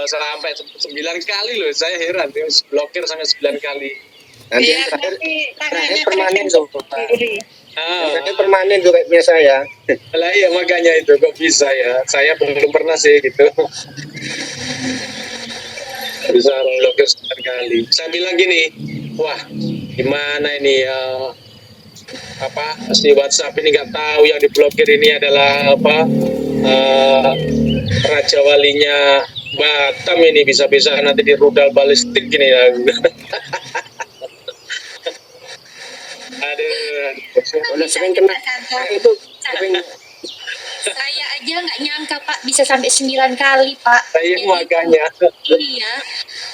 Sampai 9 kali loh, saya heran blokir sampai 9 kali. Nanti Iya, terakhir permanen tuh Pak. Terakhir permanen tuh kayak biasa ya. Lah iya, makanya itu kok bisa ya, saya belum pernah sih gitu. Bisa blokir 9 kali. Saya bilang gini, wah gimana ini ya, si WhatsApp ini nggak tahu yang diblokir ini adalah Raja Walinya Batam ini, bisa-bisa nanti dirudal balistik gini ya. Udah sering kena itu sering. Saya aja nggak nyangka Pak bisa sampai 9 kali Pak. Saya makanya. Iya,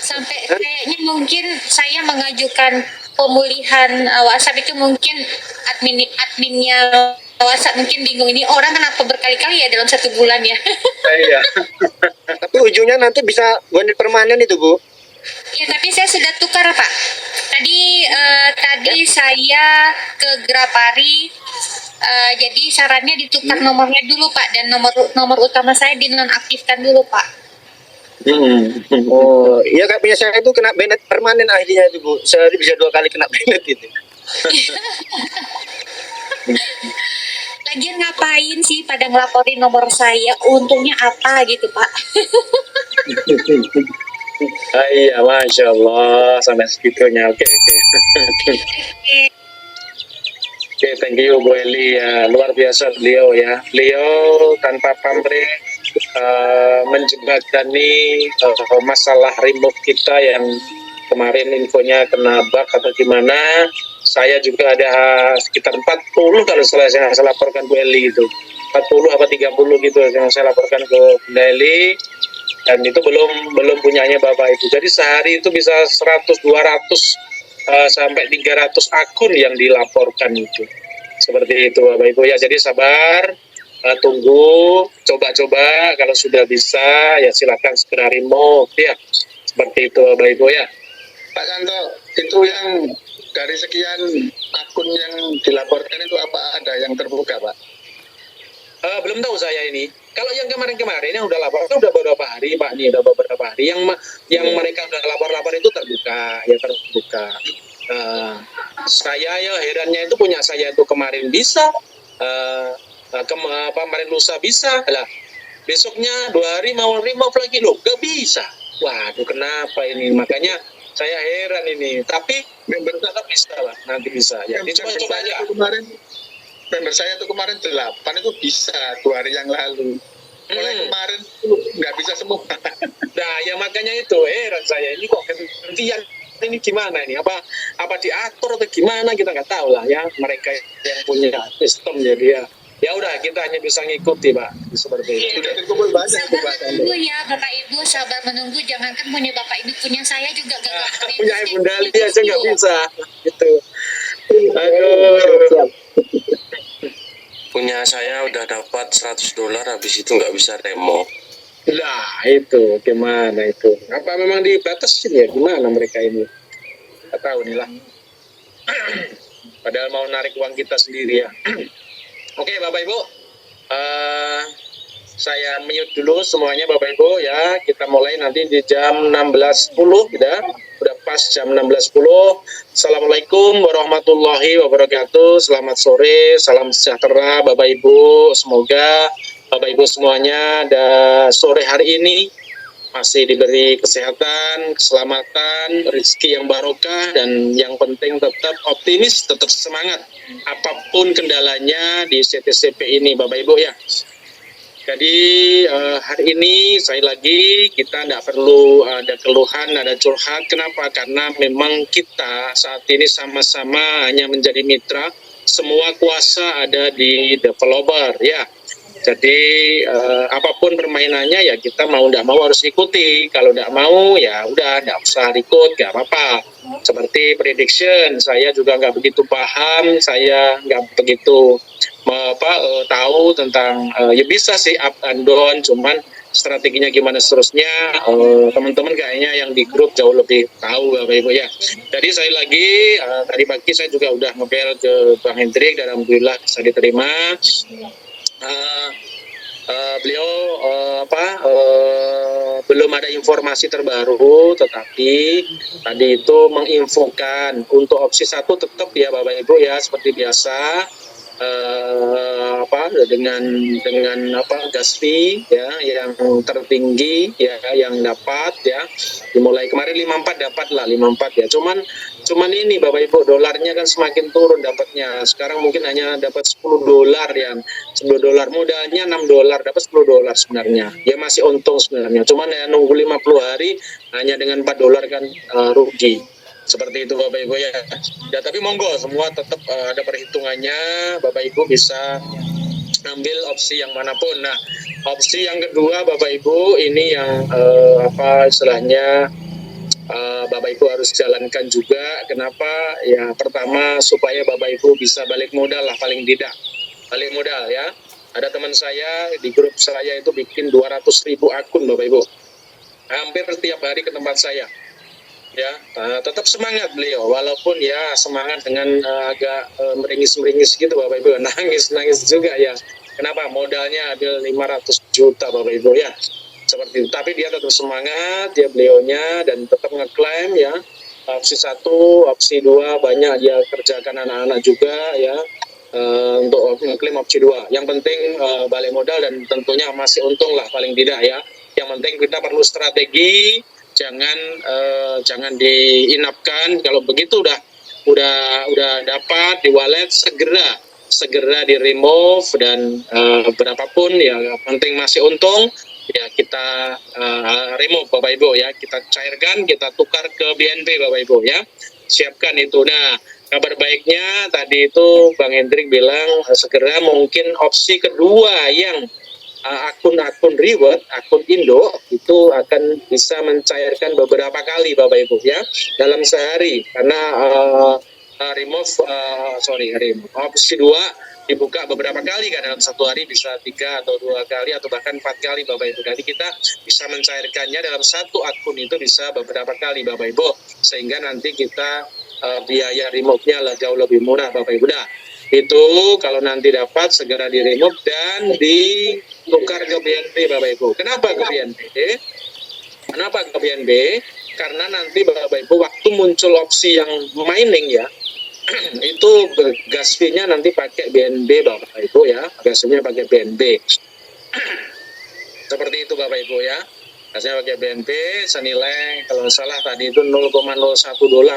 sampai kayaknya mungkin saya mengajukan pemulihan WhatsApp itu mungkin adminnya WhatsApp mungkin bingung, ini orang kenapa berkali-kali ya dalam 1 bulan ya. Iya. Tapi ujungnya nanti bisa ganti permanen itu Bu. Ya tapi saya sudah tukar Pak. Tadi saya ke Grapari. Jadi sarannya ditukar nomornya dulu Pak, dan nomor utama saya dinonaktifkan dulu Pak. Oh iya, kayak punya saya itu kena banned permanen akhirnya itu Bu. Sehari bisa 2 kali kena banned gitu. Lagian ngapain sih pada ngelaporin nomor saya, untungnya apa gitu Pak. Iya, Masya Allah, sampai segitunya. Oke. Oke, thank you Bu Eli ya, luar biasa beliau ya. Beliau tanpa pamrih menjembatani masalah remote kita yang kemarin infonya kena bug atau gimana. Saya juga ada sekitar 40 kalau saya laporkan Bu Eli itu. 40 apa 30 gitu yang saya laporkan ke Bu Eli. Dan itu belum punyanya Bapak Ibu. Jadi sehari itu bisa 100, 200 sampai 300 akun yang dilaporkan itu. Seperti itu Bapak Ibu ya. Jadi sabar, tunggu, coba-coba, kalau sudah bisa ya silakan segera remove ya. Seperti itu Bapak Ibu ya. Pak Santo, itu yang dari sekian akun yang dilaporkan itu apa ada yang terbuka Pak? Belum tahu saya ini. Kalau yang kemarin-kemarin yang udah lapor itu udah beberapa hari Pak, nih udah beberapa hari. Yang mereka udah lapor-lapor itu terbuka, ya terbuka. Saya ya herannya itu punya saya itu kemarin bisa, kemarin lusa bisa, lah besoknya 2 hari mau remove lagi loh, gak bisa. Waduh kenapa ini? Makanya saya heran ini. Tapi member tetap bisa lah, nanti bisa. Ya, dicoba-coba aja. Member saya itu kemarin 8 itu bisa 2 hari yang lalu. Mulai kemarin itu nggak bisa semua. Nah ya makanya itu heran saya, ini kok hentian ini gimana ini? Apa diatur atau gimana, kita nggak tahu lah ya, mereka yang punya sistem. Jadi ya udah, kita hanya bisa ngikuti Pak, seperti itu. Sudah terkumpul banyak sabar menunggu ya Bapak Ibu, sabar menunggu. Jangankan punya Bapak Ibu, punya saya juga gak punya Ibu Dali aja nggak bisa gitu. Aduh. Punya saya udah dapat $100, habis itu nggak bisa demo. Nah itu gimana itu? Apa memang dibatasin ya? Gimana mereka ini? Nggak tahu nih lah. Padahal mau narik uang kita sendiri ya. Oke Bapak Ibu, saya mute dulu semuanya Bapak Ibu ya. Kita mulai nanti di jam 16.10 udah pas jam 16.10. Assalamualaikum warahmatullahi wabarakatuh. Selamat sore, salam sejahtera Bapak Ibu. Semoga Bapak Ibu semuanya sore hari ini masih diberi kesehatan, keselamatan, rezeki yang barokah, dan yang penting tetap optimis, tetap semangat apapun kendalanya di CTCP ini Bapak Ibu ya. Jadi hari ini saya lagi, kita tidak perlu ada keluhan, ada curhat. Kenapa? Karena memang kita saat ini sama-sama hanya menjadi mitra. Semua kuasa ada di developer ya. Jadi apapun permainannya ya kita mau tidak mau harus ikuti. Kalau tidak mau ya udah tidak usah ikut, nggak apa-apa. Seperti prediction, saya juga nggak begitu paham, saya nggak begitu tahu tentang ya bisa sih up and down, cuman strateginya gimana seterusnya teman-teman kayaknya yang di grup jauh lebih tahu Bapak Ibu ya. Jadi saya lagi tadi pagi saya juga udah ngebel ke Bang Hendrik dan alhamdulillah bisa diterima. beliau belum ada informasi terbaru, tetapi tadi itu menginfokan untuk opsi 1 tetap ya Bapak Ibu ya seperti biasa, dengan gas fee ya yang tertinggi ya yang dapat ya dimulai kemarin 54 dapat lah 54 ya, cuman ini Bapak Ibu dolarnya kan semakin turun dapatnya, sekarang mungkin hanya dapat $10 ya, $10 modalnya $6 dapat $10 sebenarnya ya, masih untung sebenarnya, cuman ya nunggu 50 hari hanya dengan $4 kan rugi. Seperti itu Bapak Ibu ya. Ya tapi monggo semua tetap ada perhitungannya, Bapak Ibu bisa ambil opsi yang manapun. Nah, opsi yang kedua Bapak Ibu ini yang istilahnya Bapak Ibu harus jalankan juga. Kenapa? Ya pertama supaya Bapak Ibu bisa balik modal lah paling tidak. Balik modal ya. Ada teman saya di grup saya itu bikin 200.000 akun Bapak Ibu. Hampir setiap hari ke tempat saya. Ya, tetap semangat beliau, walaupun ya semangat dengan agak meringis-meringis gitu Bapak Ibu, nangis juga ya. Kenapa? Modalnya ada 500 juta Bapak Ibu ya, seperti itu. Tapi dia tetap semangat, dia beliaunya dan tetap ngeklaim ya. Opsi 1, opsi 2 banyak dia kerjakan anak-anak juga ya. Untuk ngeklaim opsi 2. Yang penting balik modal dan tentunya masih untung lah paling tidak ya. Yang penting kita perlu strategi. Jangan diinapkan. Kalau begitu udah dapat di wallet segera di remove dan berapapun ya penting masih untung ya kita remove Bapak Ibu ya, kita cairkan, kita tukar ke BNB Bapak Ibu ya, siapkan itu. Nah kabar baiknya tadi itu Bang Hendrik bilang segera mungkin opsi kedua yang akun-akun reward, akun Indo itu akan bisa mencairkan beberapa kali Bapak Ibu ya dalam sehari, karena remove opsi 2 dibuka beberapa kali kan dalam satu hari, bisa 3 atau 2 kali atau bahkan 4 kali Bapak Ibu. Jadi kita bisa mencairkannya dalam satu akun itu bisa beberapa kali Bapak Ibu, sehingga nanti kita biaya remove-nya lah jauh lebih murah Bapak Ibu. Dah itu kalau nanti dapat segera di remove dan ditukar ke BNB Bapak Ibu. Kenapa ke BNB? Karena nanti Bapak Ibu waktu muncul opsi yang mining ya itu gas fee-nya nanti pakai BNB Bapak Ibu ya, gas fee-nya pakai BNB. Seperti itu Bapak Ibu ya. Gasnya pakai BNB senilai kalau salah tadi itu $0,01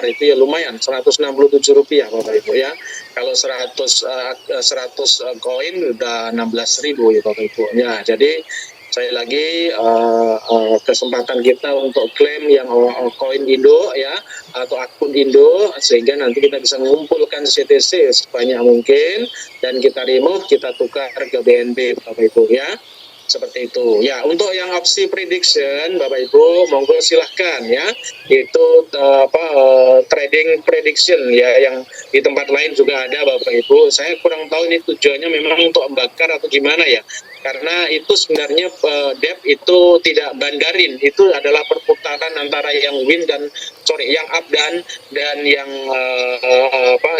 itu ya lumayan, Rp167 Bapak Ibu ya. Kalau 100 koin udah 16.000 ya Bapak Ibu ya. Jadi saya lagi kesempatan kita untuk klaim yang koin Indo ya atau akun Indo, sehingga nanti kita bisa mengumpulkan CTC sebanyak mungkin dan kita remove, kita tukar ke BNB Bapak Ibu ya. Seperti itu ya. Untuk yang opsi prediction Bapak Ibu monggo silahkan ya, itu trading prediction ya, yang di tempat lain juga ada Bapak Ibu. Saya kurang tahu ini tujuannya memang untuk membakar atau gimana ya, karena itu sebenarnya DEP itu tidak bandarin, itu adalah perputaran antara yang yang up dan yang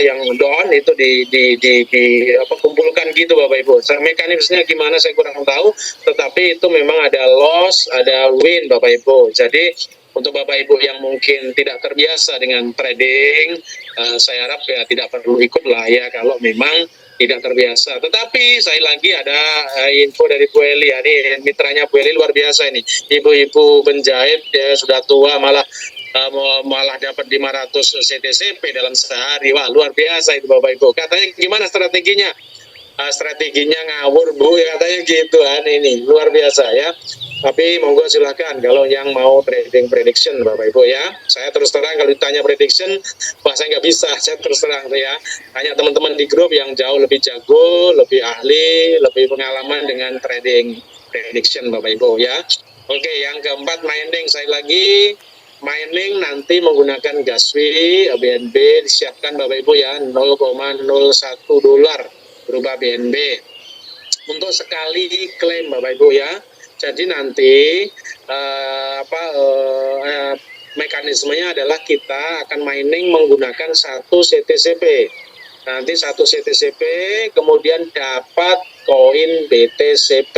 yang down itu kumpulkan gitu Bapak Ibu. Mekanismenya gimana saya kurang tahu, tetapi itu memang ada loss, ada win Bapak Ibu. Jadi untuk Bapak Ibu yang mungkin tidak terbiasa dengan trading, saya harap ya tidak perlu ikut lah ya kalau memang tidak terbiasa. Tetapi saya lagi ada info dari Bu Eli ya, ini mitranya Bu Eli luar biasa ini. Ibu-ibu penjahit ya, sudah tua malah dapat 500 CTCP dalam sehari. Wah luar biasa itu Bapak Ibu. Katanya gimana strateginya? Strateginya ngawur Bu ya, katanya gitu kan, ini luar biasa ya. Tapi monggo silahkan kalau yang mau trading prediction Bapak Ibu ya. Saya terus terang kalau ditanya prediction, saya nggak bisa, saya terus terang ya. Tanya teman-teman di grup yang jauh lebih jago, lebih ahli, lebih pengalaman dengan trading prediction Bapak Ibu ya. Oke, yang keempat mining, saya lagi mining nanti menggunakan gas fee BNB disiapkan Bapak Ibu ya, $0,01 berupa BNB untuk sekali klaim Bapak Ibu ya. Jadi nanti mekanismenya adalah kita akan mining menggunakan 1 CTCP. Nanti 1 CTCP kemudian dapat koin BTCP.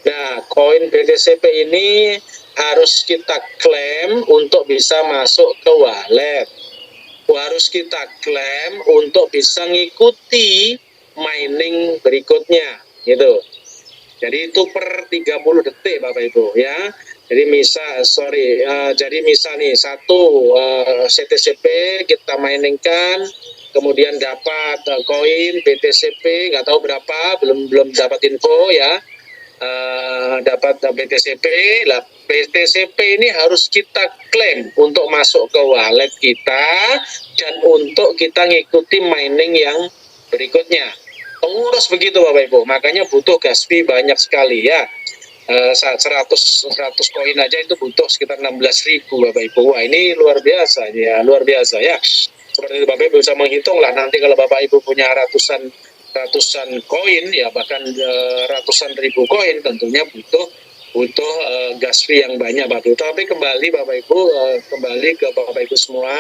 Nah, koin BTCP ini harus kita klaim untuk bisa masuk ke wallet. Harus kita klaim untuk bisa ngikuti mining berikutnya, gitu. Jadi itu per 30 detik Bapak Ibu ya. Jadi jadi misal nih satu CTCP kita miningkan, kemudian dapat koin BTCP nggak tahu berapa, belum dapat info ya. Dapat BTCP lah. BTCP ini harus kita klaim untuk masuk ke wallet kita dan untuk kita ngikuti mining yang berikutnya. Pengurus begitu Bapak Ibu, makanya butuh gas fee banyak sekali ya. 100 koin aja itu butuh sekitar 16.000 Bapak Ibu. Wah, ini luar biasa ya, luar biasa ya. Seperti itu Bapak Ibu bisa menghitung lah nanti kalau Bapak Ibu punya ratusan koin ya, bahkan ratusan ribu koin, tentunya butuh gas fee yang banyak Bapak Ibu. Tapi kembali Bapak Ibu, kembali ke Bapak Ibu semua,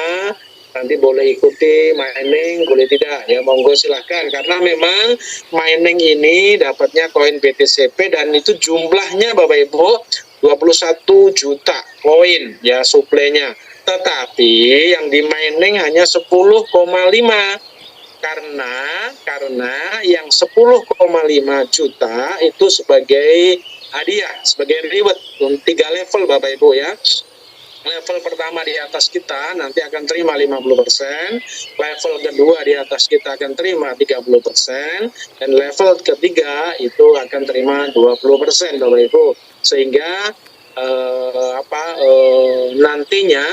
nanti boleh ikuti mining, boleh tidak ya, monggo silahkan, karena memang mining ini dapatnya koin BTCP dan itu jumlahnya Bapak Ibu 21 juta koin ya suplainya, tetapi yang di mining hanya 10,5 karena yang 10,5 juta itu sebagai hadiah, sebagai reward 3 level Bapak Ibu ya. Level pertama di atas kita nanti akan terima 50%, level kedua di atas kita akan terima 30%, dan level ketiga itu akan terima 20% Bapak Ibu. Sehingga nantinya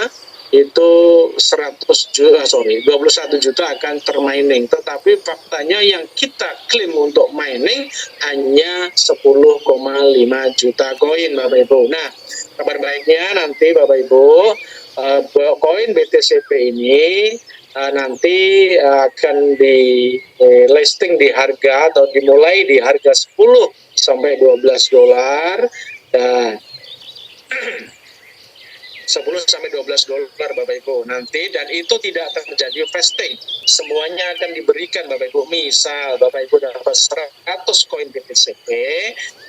itu 21 juta akan termining, tetapi faktanya yang kita klaim untuk mining hanya 10,5 juta koin Bapak Ibu. Nah, kabar baiknya nanti Bapak Ibu, koin BTCP ini nanti akan di listing di harga atau dimulai di harga 10 sampai 12 dolar dan 10 sampai 12 dolar Bapak Ibu nanti, dan itu tidak terjadi vesting, semuanya akan diberikan Bapak Ibu. Misal Bapak Ibu dapat 100 koin BTCP,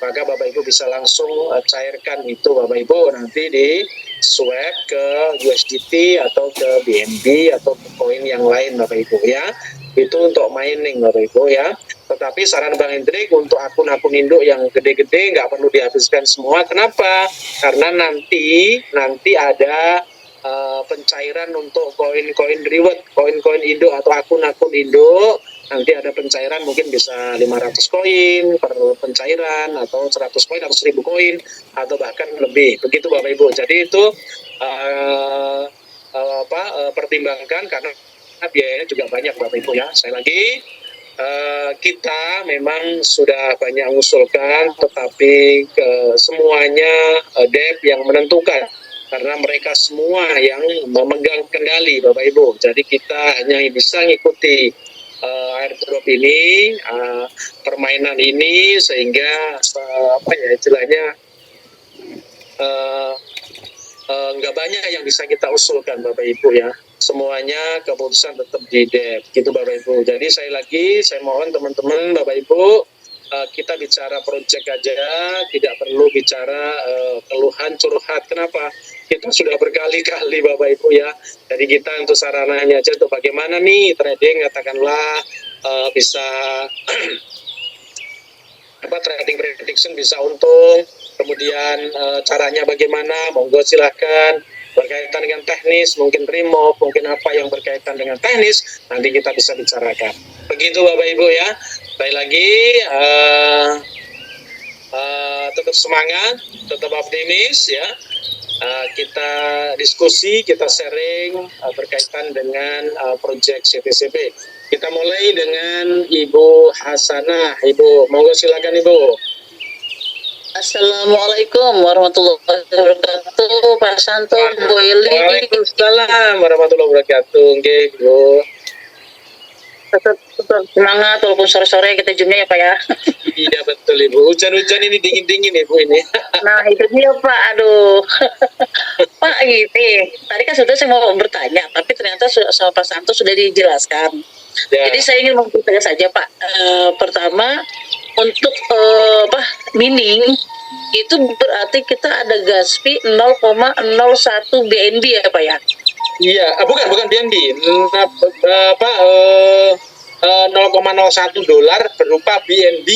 maka Bapak Ibu bisa langsung cairkan itu Bapak Ibu, nanti di swap ke USDT atau ke BNB atau ke koin yang lain Bapak Ibu ya. Itu untuk mining Bapak Ibu ya. Tetapi saran Bang Hendrik untuk akun-akun induk yang gede-gede nggak perlu dihabiskan semua. Kenapa? Karena nanti ada pencairan untuk koin-koin reward, koin-koin induk atau akun-akun induk. Nanti ada pencairan mungkin bisa 500 koin per pencairan, atau 100 koin atau 1000 koin, atau bahkan lebih. Begitu Bapak Ibu. Jadi itu pertimbangkan karena biayanya juga banyak Bapak Ibu ya. Saya lagi kita memang sudah banyak mengusulkan, tetapi semuanya DEP yang menentukan karena mereka semua yang memegang kendali Bapak Ibu. Jadi kita hanya bisa mengikuti airdrop ini, permainan ini, sehingga istilahnya nggak banyak yang bisa kita usulkan Bapak Ibu ya. Semuanya keputusan tetap di DEP gitu Bapak Ibu. Jadi saya mohon teman-teman Bapak Ibu, kita bicara proyek aja, tidak perlu bicara keluhan curhat. Kenapa? Kita sudah berkali-kali Bapak Ibu ya. Jadi kita untuk sarananya aja, untuk bagaimana nih trading, katakanlah bisa trading prediction bisa untung, kemudian caranya bagaimana, monggo silahkan. Berkaitan dengan teknis, mungkin remote, mungkin apa yang berkaitan dengan teknis, nanti kita bisa bicarakan. Begitu Bapak Ibu ya. Sekali lagi, tetap semangat, tetap optimis ya. Kita diskusi, kita sharing berkaitan dengan proyek CTCP. Kita mulai dengan Ibu Hasanah. Ibu, monggo silakan Ibu. Assalamualaikum warahmatullahi wabarakatuh, Pak Santo, Bu Eli. Waalaikumsalam warahmatullahi wabarakatuh. Nggih, Bu. Tetap semangat walaupun sore-sore kita jumpa ya Pak ya. Iya betul Ibu. Hujan-hujan ini dingin-dingin Ibu ini. Nah itu dia Pak, aduh. Pak gitu. Tadi kan sudah saya mau bertanya, tapi ternyata sama Pak Santo sudah dijelaskan. Ya. Jadi saya ingin mempertanya saja Pak. Pertama untuk mining itu berarti kita ada gas fee 0,01 BNB ya Pak ya? Iya, bukan BNB. Apa 0,01 dolar berupa BNB.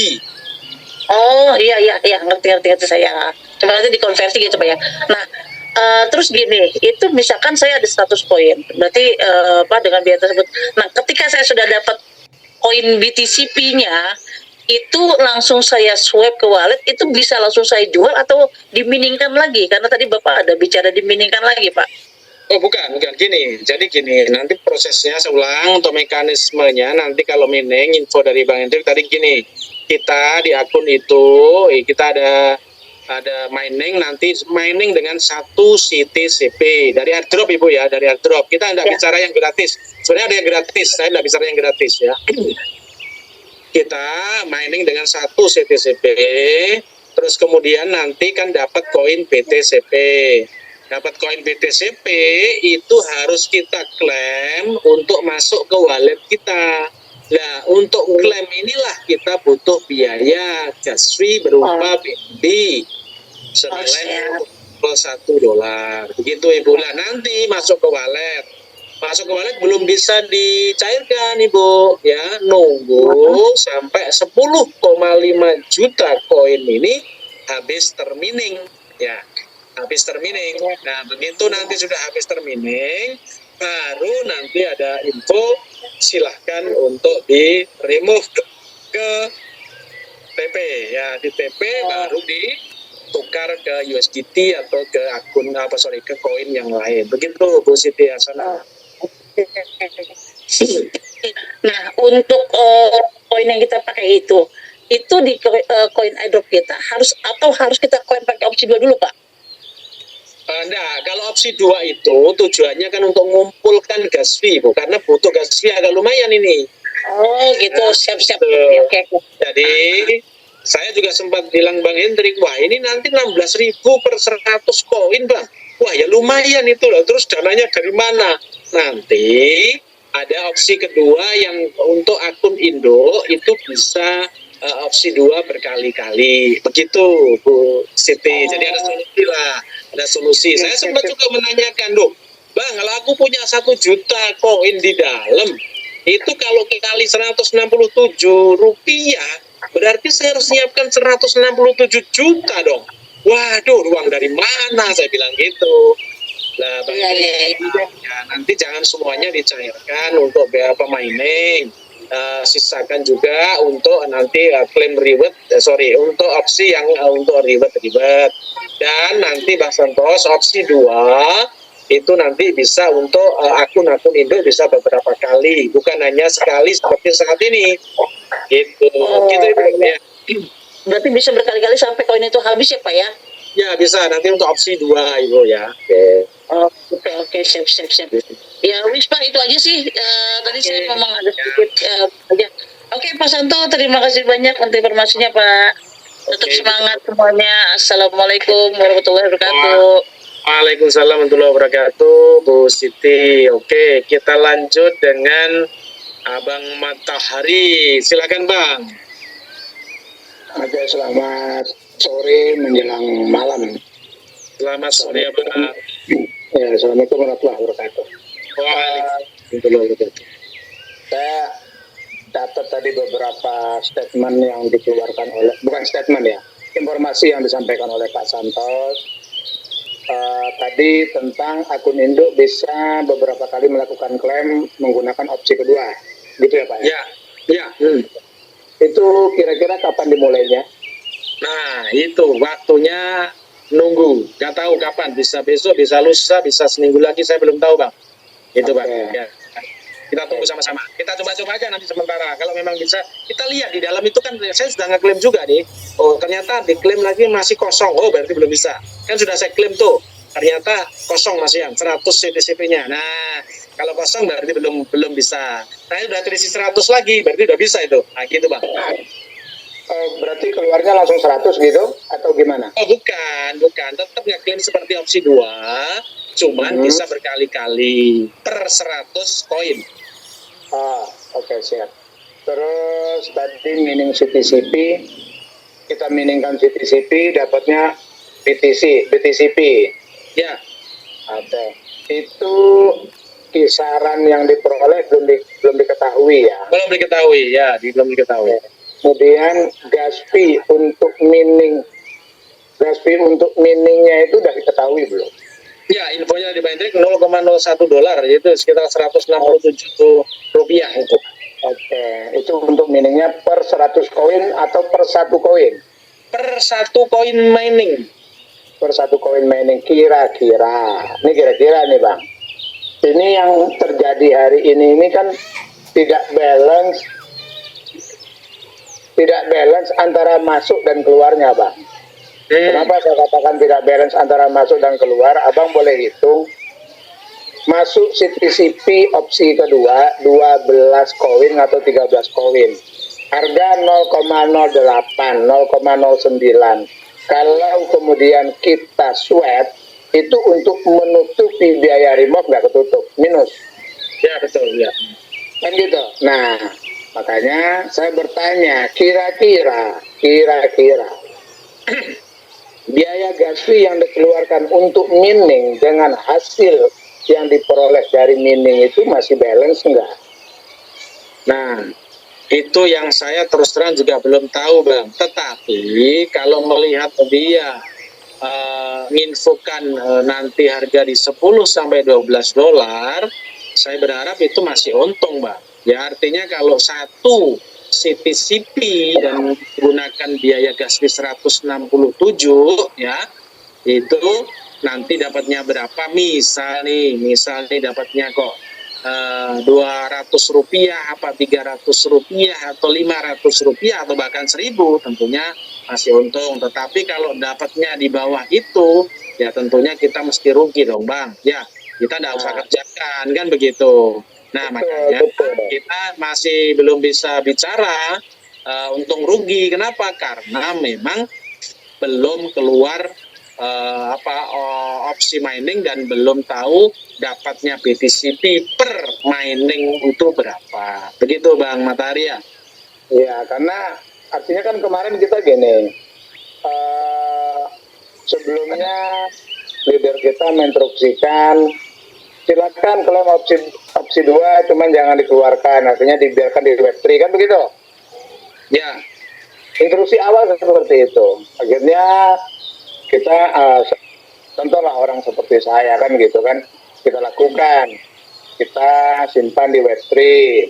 Oh iya ngerti saya. Coba nanti dikonversi gitu Pak ya. Nah terus gini, itu misalkan saya ada 100 koin, berarti dengan biaya tersebut. Nah ketika saya sudah dapat koin BTCP-nya, itu langsung saya swipe ke wallet, itu bisa langsung saya jual atau diminingkan lagi? Karena tadi Bapak ada bicara diminingkan lagi Pak. Oh bukan gini. Jadi gini, nanti prosesnya saya ulang untuk mekanismenya. Nanti kalau mining info dari Bang Hendrik tadi gini, kita di akun itu kita ada mining, nanti mining dengan 1 CTCP dari airdrop Ibu ya, dari airdrop. Kita tidak bicara yang gratis. Sebenarnya ada yang gratis, saya tidak bicara yang gratis ya. Kita mining dengan 1 CTCP, terus kemudian nanti kan dapat koin BTCP. Dapat koin BTCP itu harus kita klaim untuk masuk ke wallet kita. Nah, untuk klaim inilah kita butuh biaya gas fee berupa BNB senilai 1 dolar. Begitu Ibu. Nah, nanti masuk ke wallet. Masuk ke wallet belum bisa dicairkan Ibu ya, nunggu sampai 10,5 juta koin ini habis termining ya. Habis termining. Nah, begitu nanti sudah habis termining, baru nanti ada info silahkan untuk di remove ke TP ya, di TP baru ditukar ke USDT atau ke akun ke koin yang lain. Begitu Bu Siti Hasanah. Nah, untuk koin yang kita pakai itu di koin airdrop kita harus kita koin pakai opsi 2 dulu Pak? Nah, kalau opsi 2 itu tujuannya kan untuk mengumpulkan gas fee, Bu, karena butuh gas fee agak lumayan ini. Oh gitu, siap-siap. Oke. Jadi saya juga sempat bilang Bang Hendrik, wah ini nanti 16.000 per 100 koin Bang. Wah ya lumayan itu loh, terus dananya dari mana? Nanti ada opsi kedua yang untuk akun Indo itu bisa opsi 2 berkali-kali. Begitu Bu Siti. Jadi ada solusi lah. Ada solusi. Saya sempat juga menanyakan, Bang, kalau aku punya 1 juta koin di dalam, itu kalau kali 167 rupiah, berarti saya harus siapkan 167 juta dong. Waduh, uang dari mana? Saya bilang gitu. Nah, ya, nanti jangan semuanya dicairkan untuk biaya mining. Sisakan juga untuk nanti klaim reward, untuk opsi yang untuk reward. Dan nanti Bang Santos opsi 2 itu nanti bisa untuk akun-akun Indo bisa beberapa kali, bukan hanya sekali seperti saat ini. Gitu. Gitu ya. Berarti bisa berkali-kali sampai koin itu habis ya Pak ya? Ya bisa, nanti untuk opsi 2 Ibu ya. Oke, siap. Ya wis Pak, itu aja sih. Tadi saya memang ada sedikit aja. Oke Pak Santo, terima kasih banyak untuk informasinya Pak. Tetap semangat semuanya. Assalamualaikum warahmatullahi wabarakatuh. Waalaikumsalam warahmatullahi wabarakatuh, Bu Siti. Oke, kita lanjut dengan Abang Matahari. Silakan Bang. Oke, selamat sore menjelang malam. Selamat sore Bang. Ya, assalamualaikum warahmatullahi wabarakatuh. Waalaikumsalam. Saya catat tadi beberapa statement yang dikeluarkan bukan statement ya, informasi yang disampaikan oleh Pak Santos. Tadi tentang akun Indo bisa beberapa kali melakukan klaim menggunakan opsi kedua, gitu ya Pak? Ya. Itu kira-kira kapan dimulainya? Nah, itu waktunya nunggu. Nggak tahu kapan. Bisa besok, bisa lusa, bisa seminggu lagi. Saya belum tahu Bang. Itu Bang. Ya. Kita tunggu sama-sama. Kita coba-coba aja nanti sementara. Kalau memang bisa, kita lihat di dalam itu kan saya sudah ngeklaim juga nih. Oh, ternyata diklaim lagi masih kosong. Oh, berarti belum bisa. Kan sudah saya klaim tuh. Ternyata kosong masih yang 100 CTCP-nya. Nah, kalau kosong berarti belum bisa. Nah, sudah terisi 100 lagi, berarti udah bisa itu. Nah, gitu Bang. Berarti keluarnya langsung 100 gitu atau gimana? Oh, bukan. Tetap ngeklaim seperti opsi 2. Cuman bisa berkali-kali per 100 koin. Oke, siap. Terus tadi mining CTCP kita miningkan CTCP, dapatnya BTCP. Ya, Oke. Itu kisaran yang diperoleh belum diketahui ya. belum diketahui ya, belum diketahui. Kemudian gas fee untuk miningnya itu udah diketahui belum? Ya, infonya di Bindrik 0,01 dolar, yaitu sekitar 167 rupiah itu. Oke, itu untuk miningnya per 100 koin atau per satu koin? Per satu koin mining. Per satu koin mining kira-kira. Ini kira-kira nih Bang. Ini yang terjadi hari ini kan tidak balance antara masuk dan keluarnya Bang. Kenapa saya katakan tidak balance antara masuk dan keluar? Abang boleh hitung. Masuk CTCP opsi kedua 12 koin atau 13 koin. Harga 0,08, 0,09. Kalau kemudian kita swap, itu untuk menutupi biaya remove nggak ketutup, minus. Ya, betul, ya. Kan gitu. Nah, makanya saya bertanya, kira-kira biaya gas fee yang dikeluarkan untuk mining dengan hasil yang diperoleh dari mining itu masih balance enggak? Nah, itu yang saya terus terang juga belum tahu, Bang. Tetapi kalau melihat dia menginfokan nanti harga di 10 sampai 12 dolar, saya berharap itu masih untung, Bang. Ya, artinya kalau satu CTCP dan menggunakan biaya gas fee 167 ya, itu nanti dapatnya berapa? Misal nih dapatnya kok 200 rupiah, apa 300 rupiah, atau 500 rupiah, atau bahkan 1000, tentunya masih untung. Tetapi kalau dapatnya di bawah itu, ya tentunya kita mesti rugi dong, Bang. Ya, kita tidak usah kerjakan, kan begitu. Nah, makanya kita masih belum bisa bicara untung rugi. Kenapa? Karena memang belum keluar opsi mining dan belum tahu dapatnya BTCP per mining itu berapa. Begitu, Bang Matahari ya? Ya, karena artinya kan kemarin kita gini, sebelumnya leader kita menginstruksikan silakan klaim opsi 2, cuman jangan dikeluarkan, artinya dibiarkan di Web3, kan begitu? Ya. Instruksi awal seperti itu. Akhirnya kita contohlah orang seperti saya kan gitu kan, kita lakukan, kita simpan di Web3,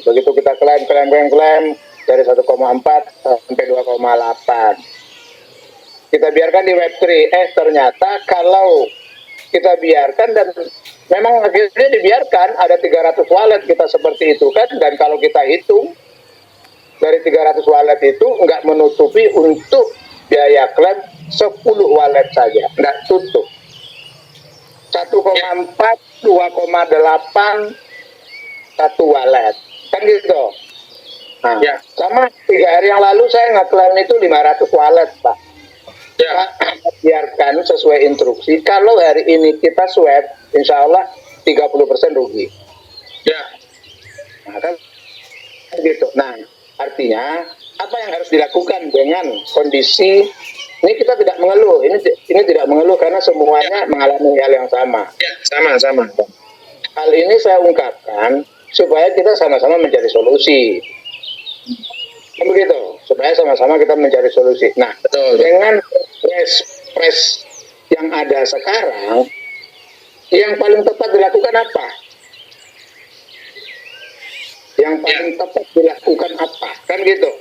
begitu kita klaim dari 1,4 sampai 2,8 kita biarkan di Web3. Ternyata kalau kita biarkan, dan memang akhirnya dibiarkan, ada 300 wallet kita seperti itu kan, dan kalau kita hitung dari 300 wallet itu nggak menutupi untuk biaya klaim 10 wallet saja, nggak tutup. 1,4, 2,8 satu wallet, kan gitu. Nah, Ya. sama 3 hari yang lalu saya ngeklaim itu 500 wallet, Pak. Ya. Biarkan sesuai instruksi. Kalau hari ini kita swap, insya Allah 30% rugi. Ya. Nah, kan gitu. Nah, artinya apa yang harus dilakukan dengan kondisi ini? Kita tidak mengeluh. Ini tidak mengeluh karena semuanya mengalami hal yang sama. Ya, sama. Hal ini saya ungkapkan supaya kita sama-sama mencari solusi. Kan begitu, supaya sama-sama kita mencari solusi. Nah, Betul. dengan press yang ada sekarang, yang paling tepat dilakukan apa? Yang paling tepat dilakukan apa? Kan gitu.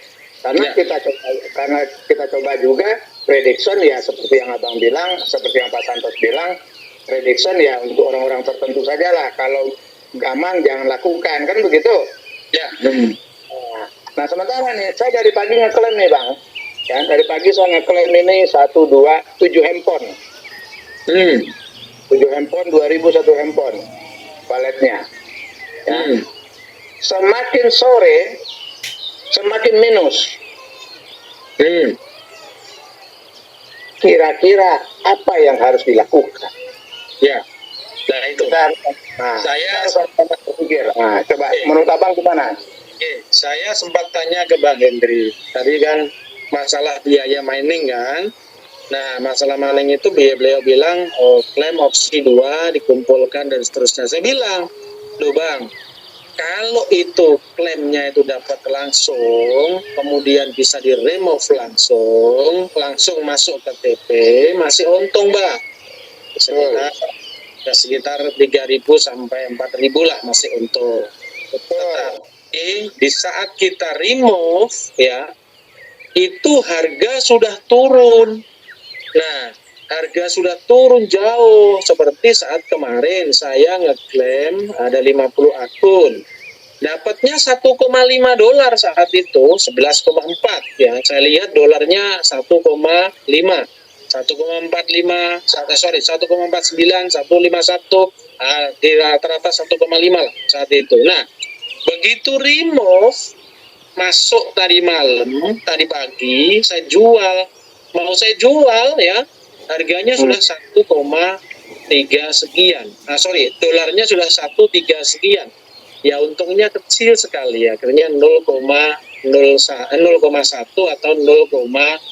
Karena kita coba juga prediction ya, seperti yang Abang bilang, seperti yang Pak Santos bilang, prediction ya untuk orang-orang tertentu saja lah. Kalau gamang jangan lakukan, kan begitu. Ya. Nah, sementara nih, saya dari pagi ngeklaim nih Bang. Ya, dari pagi saya ngeklaim ini 1, 2, 7 handphone. 7 handphone, 2000 satu handphone. Walletnya. Ya. Semakin sore, semakin minus. Kira-kira apa yang harus dilakukan? Ya. Nah, itu. Saya berpikir. Nah, coba menurut Abang gimana? Oke, saya sempat tanya ke Bang Hendri. Tadi kan masalah biaya mining kan. Nah, masalah mining itu beliau bilang klaim opsi 2 dikumpulkan dan seterusnya. Saya bilang, loh Bang, kalau itu klaimnya itu dapat langsung, kemudian bisa di remove langsung masuk ke TP, masih untung Bang. Sekitar 3.000 sampai 4.000 lah masih untung. Tetapi di saat kita remove ya, itu harga sudah turun. Nah, harga sudah turun jauh. Seperti saat kemarin saya ngeklaim ada 50 akun. Dapatnya 1,5 dolar saat itu, 11,4 ya. Saya lihat dolarnya 1,5. 1,45, 1,49, 1,51, di rata-rata 1,5 lah saat itu. Nah, begitu remove, masuk tadi malam, tadi pagi, saya jual. Mau saya jual ya, harganya sudah 1,3 sekian. Dolarnya sudah 1,3 sekian. Ya untungnya kecil sekali ya, akhirnya 0,1 atau 0,1,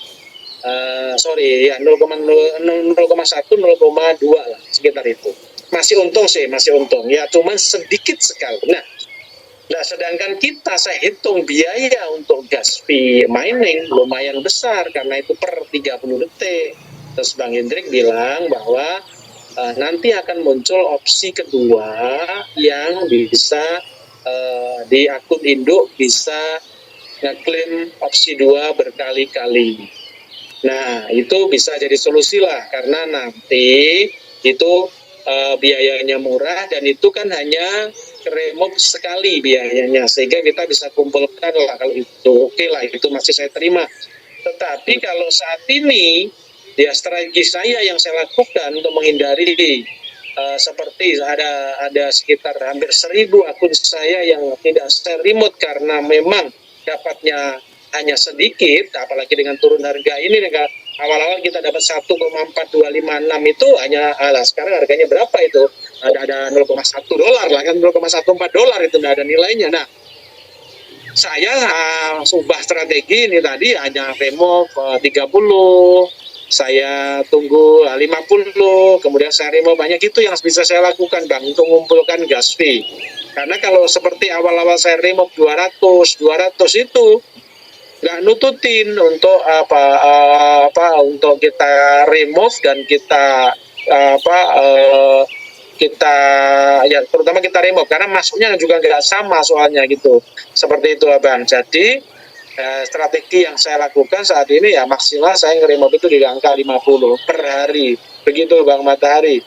0,2 lah, sekitar itu. Masih untung sih, masih untung. Ya cuman sedikit sekali. Nah, sedangkan saya hitung biaya untuk gas fee mining lumayan besar karena itu per 30 detik. Terus Bang Hendrik bilang bahwa nanti akan muncul opsi kedua yang bisa di akun induk bisa ngeklaim opsi 2 berkali-kali. Nah, itu bisa jadi solusi lah karena nanti itu biayanya murah dan itu kan hanya remove sekali biayanya sehingga kita bisa kumpulkan lah kalau itu oke lah, itu masih saya terima. Tetapi kalau saat ini ya strategi saya yang saya lakukan untuk menghindari seperti ada sekitar hampir 1.000 akun saya yang tidak saya remote karena memang dapatnya hanya sedikit, apalagi dengan turun harga ini. Dengan awal-awal kita dapat 1,4256 itu hanya sekarang harganya berapa itu? Ada 0,1 dolar lah kan, 0,14 dolar itu nggak ada nilainya. Nah, saya ubah strategi ini tadi hanya remove 30, saya tunggu 50, kemudian saya remove banyak. Itu yang bisa saya lakukan Bang untuk mengumpulkan gas fee. Karena kalau seperti awal-awal saya remove 200 itu nggak nututin untuk untuk kita remove dan kita kita ya terutama kita remove karena masuknya juga nggak sama soalnya gitu, seperti itu Bang. Jadi strategi yang saya lakukan saat ini ya maksimal saya nge-remove itu di angka 50 per hari, begitu Bang Matahari.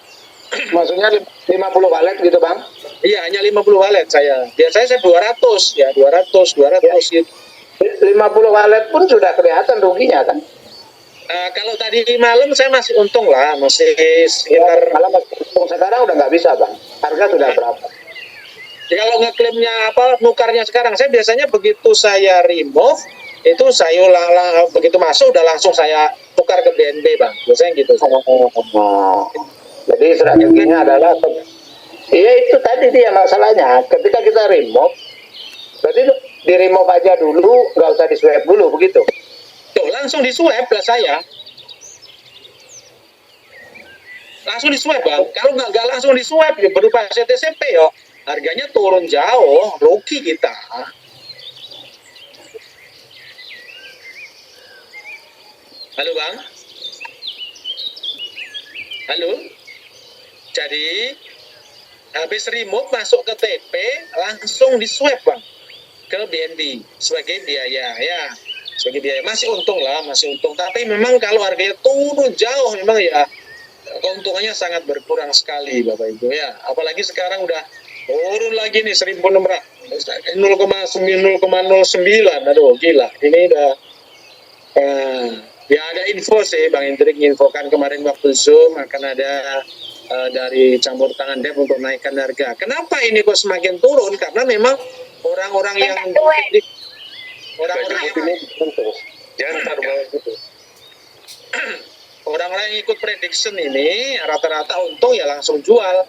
Maksudnya 50 walet gitu Bang? Iya, hanya 50 walet saya. Biasanya saya 200 ya, 200 gitu. 50 walet pun sudah kelihatan ruginya kan? Kalau tadi malam saya masih untung lah, masih sekitar. Malam sekarang udah nggak bisa Bang. Harga sudah berapa? Ya, kalau ngeklaimnya nukarnya sekarang, saya biasanya begitu saya remove itu saya begitu masuk udah langsung saya tukar ke BNB Bang. Biasanya gitu. Jadi strateginya adalah iya itu tadi dia masalahnya. Ketika kita remove, berarti di remove aja dulu, nggak usah di swap dulu begitu. Tuh, langsung di swap lah saya. Langsung di swap Bang. Kalau nggak langsung di swap ya berupa CTCP yo, harganya turun jauh, rugi kita. Halo Bang. Halo. Jadi habis remove masuk ke TP langsung di swap Bang ke BNB sebagai biaya ya, sebagai biaya. Masih untung lah, masih untung. Tapi memang kalau harganya turun jauh memang ya keuntungannya sangat berkurang sekali Bapak Ibu ya. Apalagi sekarang udah turun lagi nih 1.600 0,09. Aduh gila. Ini udah ya ada info sih Bang Hendrik infokan kemarin waktu Zoom akan ada dari campur tangan Dev untuk naikkan harga. Kenapa ini kok semakin turun? Karena memang orang-orang yang orang-orang yang ikut prediction ini rata-rata untung ya langsung jual,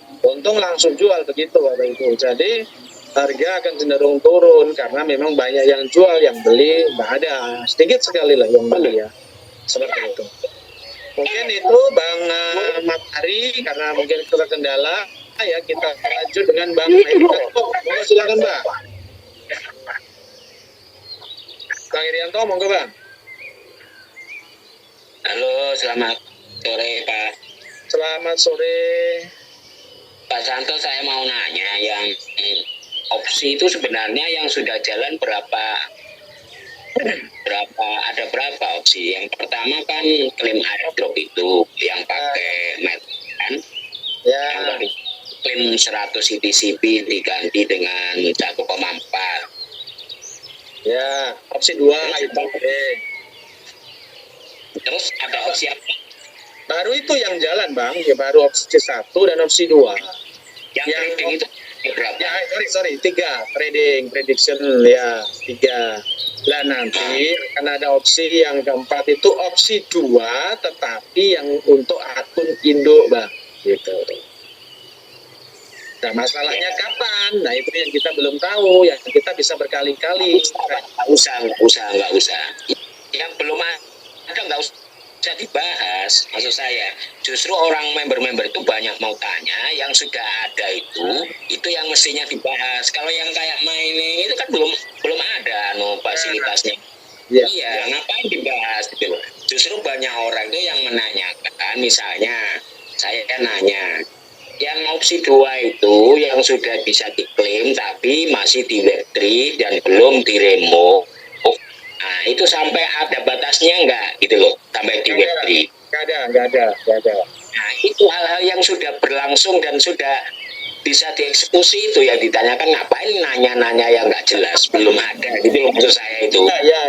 begitu Bapak Ibu. Jadi harga akan cenderung turun karena memang banyak yang jual, yang beli nggak ada, sedikit sekali lah yang beli ya, seperti itu. Mungkin itu Bang Matahari, karena mungkin terkendala ya, kita lanjut dengan Bang Irianto. Monggo silakan Bang. Bang Irianto, monggo Bang. Halo, selamat sore Pak. Selamat sore. Pak Santo, saya mau nanya yang opsi itu sebenarnya yang sudah jalan ada berapa opsi? Yang pertama kan klaim airdrop itu yang pakai kan? Ya. Yang kedua klaim 100 CTCP diganti dengan 1,4. Ya, opsi 2 itu. Terus ada opsi apa? Baru itu yang jalan Bang, ya baru opsi 1 dan opsi 2. Yang trading itu berapa? Ya, sorry, 3 prediction ya, 3. Lah nanti akan ada opsi yang keempat itu opsi 2, tetapi yang untuk akun induk Bang, gitu. Nah masalahnya kapan? Nah itu yang kita belum tahu, yang kita bisa berkali-kali. Nggak usah. Yang belum ada nggak usah dibahas. Maksud saya, justru orang member-member itu banyak mau tanya, yang sudah ada itu yang mestinya dibahas. Kalau yang kayak mining itu kan belum ada fasilitasnya. Iya, ngapain dibahas gitu loh. Justru banyak orang itu yang menanyakan, misalnya saya nanya, yang opsi 2 itu yang sudah bisa diklaim tapi masih di Web3 dan belum di remove. Nah, itu sampai ada batasnya enggak gitu loh, sampai di Web3. Nggak ada. Nah, itu hal-hal yang sudah berlangsung dan sudah bisa dieksekusi itu yang ditanyakan, ngapain nanya-nanya yang nggak jelas, belum ada gitu loh maksud saya itu.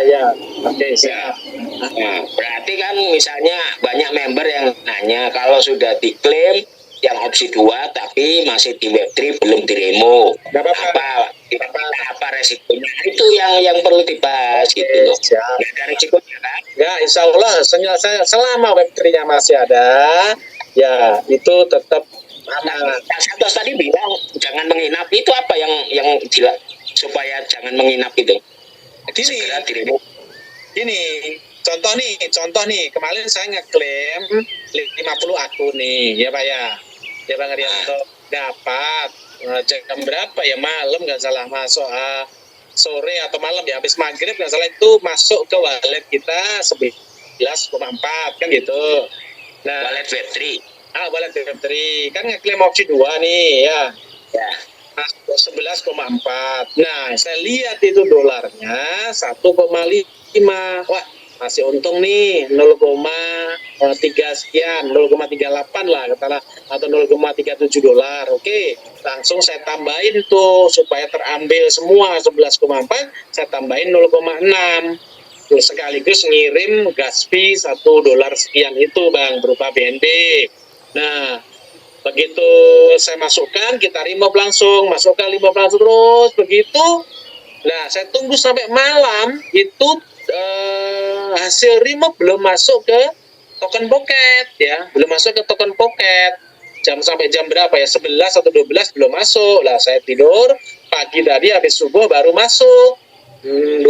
Ya. Oke, siap. Nah, berarti kan misalnya banyak member yang nanya kalau sudah diklaim yang opsi 2 tapi masih di Web3 belum diremo, apa resikonya, itu yang perlu dibahas gitu loh. Nggak ada resikonya kan? Ya insya Allah selama Web3-nya masih ada ya itu tetap aman. Yang Santos tadi bilang jangan menginap, itu apa yang jelas supaya jangan menginap itu? Segera diremo. Contoh nih kemarin saya ngeklaim 50 akun nih ya Pak ya Bang Rianto, dapat jam berapa ya, malam nggak salah, masuk sore atau malam ya, habis maghrib nggak salah, itu masuk ke wallet kita 11,4 kan gitu. Nah Wallet Web3 wallet Web3 kan ngeklaim opsi 2 nih ya masuk 11,4. Nah saya lihat itu dolarnya 1,5. Wah masih untung nih 0,3 sekian, 0,38 lah katakanlah, atau 0,37 dolar. Oke, langsung saya tambahin tuh supaya terambil semua 11,4, saya tambahin 0,6. Terus sekaligus ngirim gas fee 1 dolar sekian itu Bang, berupa BNB. Nah begitu saya masukkan, kita remove langsung, masukkan terus begitu. Nah saya tunggu sampai malam itu hasil remove belum masuk ke token pocket ya, belum masuk ke token pocket. Sampai jam berapa ya, 11 atau 12 belum masuk. Lah saya tidur, pagi tadi habis subuh baru masuk 12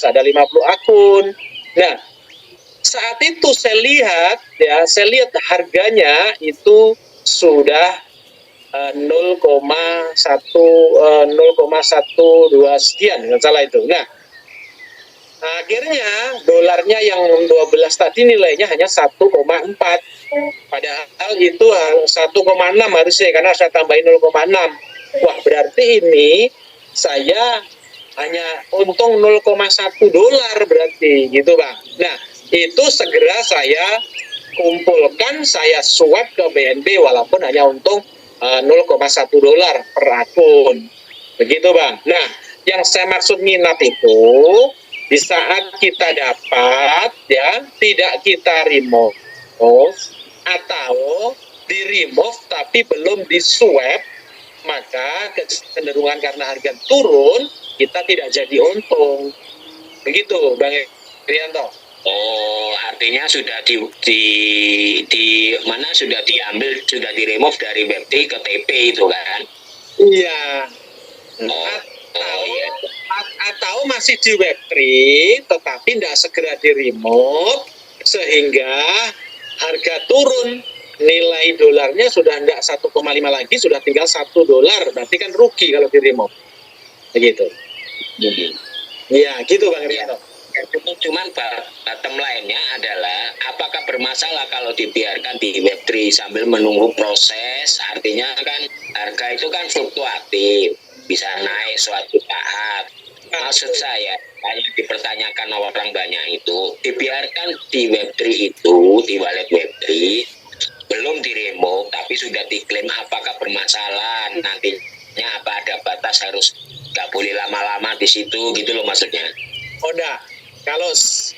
ada 50 akun. Nah saat itu saya lihat harganya itu sudah 0,12 sekian nggak salah itu. Nah akhirnya dolarnya yang 12 tadi nilainya hanya 1,4, padahal itu 1,6 harusnya karena saya tambahin 0,6. Wah berarti ini saya hanya untung 0,1 dolar berarti gitu Bang. Nah itu segera saya kumpulkan, saya swap ke BNB walaupun hanya untung 0,1 dolar per akun begitu Bang. Nah yang saya maksud minat itu di saat kita dapat ya, tidak kita remove atau di remove tapi belum di swap, maka kecenderungan karena harga turun kita tidak jadi untung. Begitu Bang Irianto. Oh, artinya sudah di mana sudah diambil, sudah di remove dari Web3 ke TP itu kan? Iya. Oh iya. Atau masih di Web3 tetapi tidak segera di remote sehingga harga turun, nilai dolarnya sudah tidak 1,5 lagi, sudah tinggal $1, berarti kan rugi kalau di remote begitu. Iya gitu Bang Rianto. Cuman bottom line-nya adalah apakah bermasalah kalau dibiarkan di Web3 sambil menunggu proses, artinya kan harga itu kan fluktuatif, bisa naik suatu saat. Maksud saya, yang dipertanyakan orang banyak itu, dibiarkan di Web3 itu, di wallet Web3, belum di remote, tapi sudah diklaim apakah bermasalah, nantinya apa ada batas harus nggak boleh lama-lama di situ, gitu loh maksudnya. Oh enggak.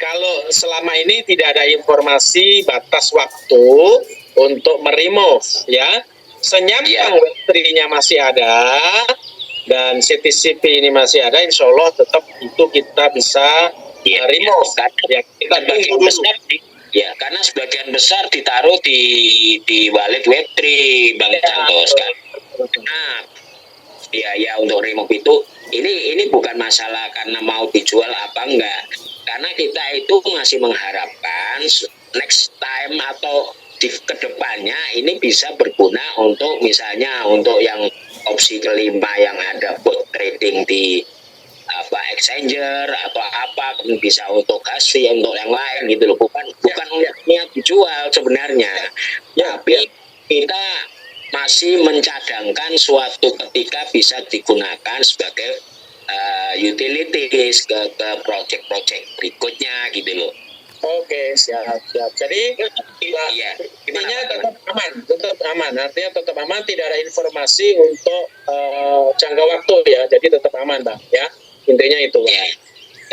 Kalau selama ini tidak ada informasi batas waktu untuk meremove ya. Senyampang Web3-nya masih ada dan CTCP ini masih ada, insya Allah tetap itu kita bisa remove. Ya, kita tunggu dulu. Ya, karena sebagian besar ditaruh di wallet Web3, Bang Santos kan. Nah, ya untuk remove itu ini bukan masalah karena mau dijual apa enggak, karena kita itu masih mengharapkan next time atau di kedepannya ini bisa berguna untuk misalnya untuk yang opsi kelima yang ada bot trading di exchanger atau apa, bisa untuk kasih untuk yang lain gitu loh, bukan niat dijual sebenarnya, tapi kita masih mencadangkan suatu ketika bisa digunakan sebagai utilities ke project-project berikutnya gitu loh. Oke, siap. Jadi intinya tetap aman. Artinya tetap aman, tidak ada informasi untuk jangka waktu ya. Jadi tetap aman, Bang. Ya, intinya itu. Ya.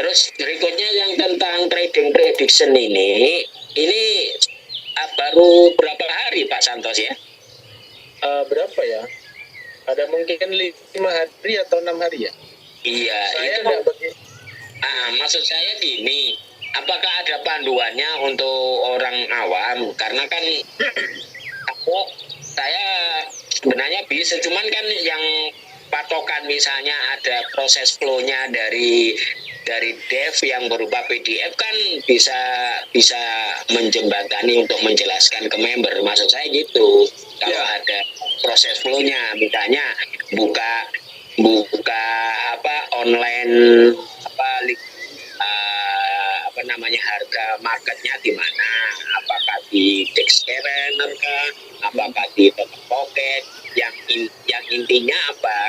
Terus berikutnya yang tentang trading prediction ini baru berapa hari Pak Santos ya? Berapa ya? Ada mungkin 5 hari atau 6 hari ya? Iya. Saya nggak begitu. Maksud saya gini, apakah ada panduannya untuk orang awam? Karena kan saya sebenarnya bisa, cuman kan yang patokan misalnya ada proses flow-nya dari dev yang berupa PDF kan bisa menjembatani untuk menjelaskan ke member. Maksud saya gitu. Kalau ada proses flow-nya, misalnya buka online harga marketnya di mana, apakah di Dexterent apakah di Pocket, yang intinya apa,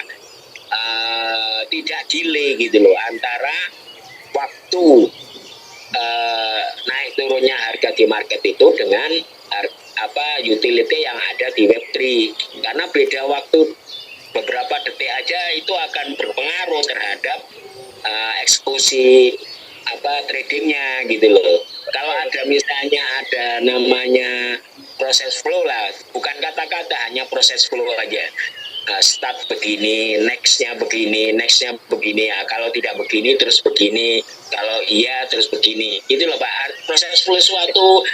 tidak delay gitu loh antara waktu naik turunnya harga di market itu dengan utility yang ada di Web3, karena beda waktu beberapa detik aja itu akan berpengaruh terhadap eksekusi tradingnya gitu loh. Kalau ada misalnya ada namanya proses flow lah, bukan kata-kata, hanya proses flow aja. Start begini, nextnya begini, ya, kalau tidak begini terus begini, kalau iya terus begini, gitu loh Pak. Proses flow suatu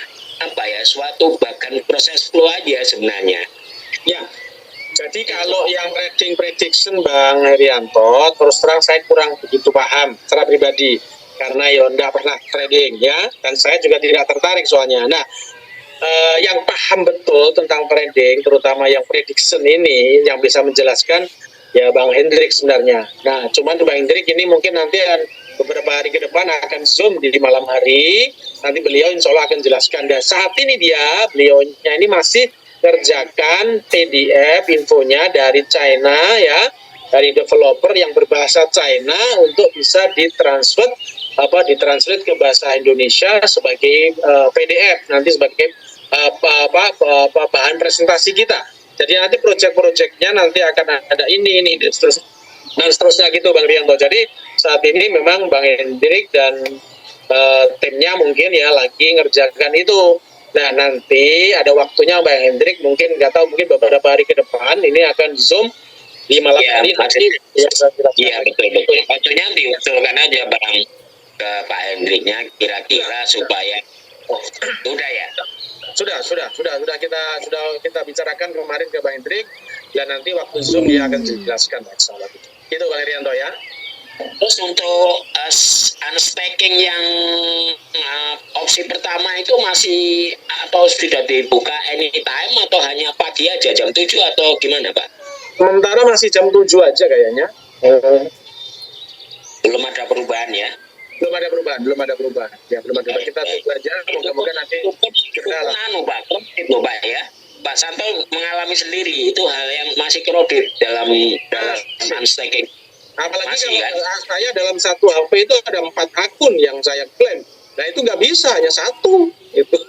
bagian proses flow aja sebenarnya. Ya. Jadi kalau yang trading prediction Bang Herianto, terus terang saya kurang begitu paham secara pribadi, karena ya enggak pernah trading ya, dan saya juga tidak tertarik soalnya. Nah, yang paham betul tentang trading, terutama yang prediction ini, yang bisa menjelaskan ya Bang Hendrik sebenarnya. Nah, cuman Bang Hendrik ini mungkin nanti beberapa hari ke depan akan zoom di malam hari, nanti beliau insya Allah akan jelaskan. Dan saat ini beliaunya ini masih kerjakan PDF infonya dari China ya, dari developer yang berbahasa China untuk bisa ditranslate ke bahasa Indonesia sebagai PDF, nanti sebagai bahan presentasi kita. Jadi nanti proyek-proyeknya nanti akan ada ini dan seterusnya gitu Bang Rianto. Jadi saat ini memang Bang Hendrik dan timnya mungkin ya lagi ngerjakan itu. Nah nanti ada waktunya Bang Hendrik mungkin nggak tahu, mungkin beberapa hari ke depan ini akan zoom di malam hari nanti. Iya betul. Waktunya diusulkan aja Bang ke Pak Hendriknya kira-kira supaya udah ya. Sudah kita bicarakan kemarin ke Bang Hendrik, dan nanti waktu zoom dia akan dijelaskan masalah itu. Gitu Bang Irianto ya. Terus untuk unstacking yang opsi pertama itu masih atau sudah dibuka anytime atau hanya pagi aja jam 7 atau gimana Pak? Sementara masih jam 7 aja kayaknya. Belum ada perubahan ya? Belum ada perubahan. Ya, belum ada perubahan. Kita tunggu aja, moga-moga nanti segera lah. Pak, itu Pak ya. Pak Santo mengalami sendiri itu hal yang masih kredit dalam unstacking. Apalagi Masih, kalau kan? saya dalam satu HP itu ada 4 akun yang saya klaim. Nah itu nggak bisa, hanya satu. Itu.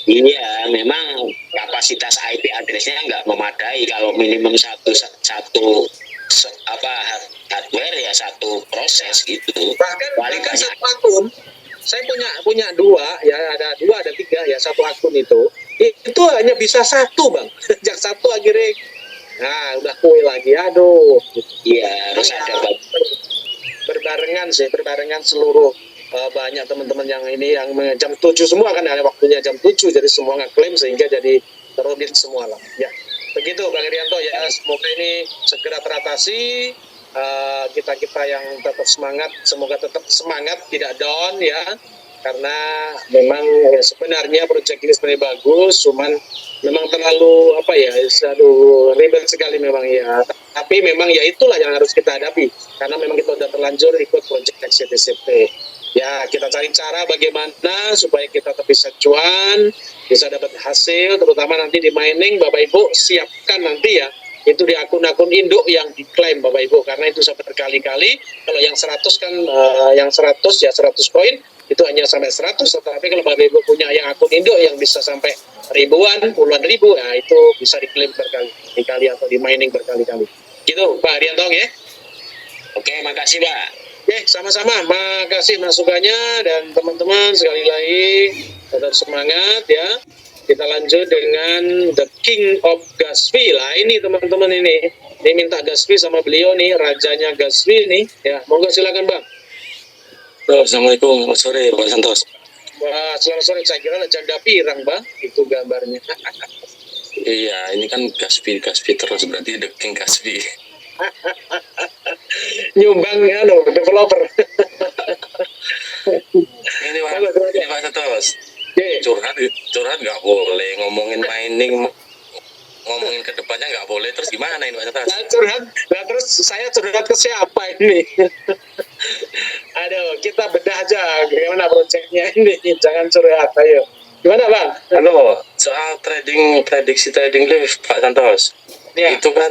Iya, memang kapasitas IP addressnya nggak memadai. Kalau minimum satu hardware ya satu proses gitu. Bahkan Paling banyak. satu akun, saya punya dua, ya ada 2, ada 3, ya satu akun itu hanya bisa satu Bang. Sejak satu akhirnya, nah udah kue lagi, aduh. Iya, harus ada berbarengan seluruh banyak teman-teman yang ini yang jam 7 semua kan ada waktunya jam 7, jadi semua ngeklaim sehingga jadi terodit semua lah. Ya, begitu Bang Irianto ya, semoga ini segera teratasi. Kita yang tetap semangat, semoga tetap semangat, tidak down ya, karena memang sebenarnya proyek ini sebenarnya bagus, cuman memang terlalu ribet sekali memang ya. Tapi memang ya itulah yang harus kita hadapi, karena memang kita sudah terlanjur ikut proyek CTCP. Ya, kita cari cara bagaimana supaya kita tetap bisa cuan, bisa dapat hasil, terutama nanti di mining. Bapak Ibu siapkan nanti ya, itu di akun-akun induk yang diklaim Bapak Ibu, karena itu sampai berkali-kali. Kalau yang 100 kan yang 100 ya 100 koin itu hanya sampai 100, tetapi kalau Bapak Ibu punya yang akun induk yang bisa sampai ribuan, puluhan ribu, ya itu bisa diklaim berkali-kali atau di mining berkali-kali. Gitu Pak Irianto ya. Oke, makasih Pak. Oke, sama-sama. Makasih masukannya, dan teman-teman sekali lagi tetap semangat ya. Kita lanjut dengan The King of Gasvi lah, ini teman-teman ini minta Gasvi sama beliau nih, rajanya Gasvi nih ya. Monggo silakan Bang. Assalamualaikum, sore Pak Santos. Wah, selamat sore. Saya kira janda pirang Bang, itu gambarnya. Iya, ini kan Gaspi terus, berarti The King Gaspi. Nyumbang ya developer. Ini Pak Santos. Oke. Curhat nggak boleh, ngomongin mining, ngomongin ke depannya nggak boleh. Terus gimana ini Pak Santos? Nah terus saya curhat ke siapa ini? Aduh, kita bedah aja bagaimana proyeknya ini. Jangan curhat, ayo. Gimana Bang? Halo, soal prediksi trading lift Pak Santos. Ya. Itu kan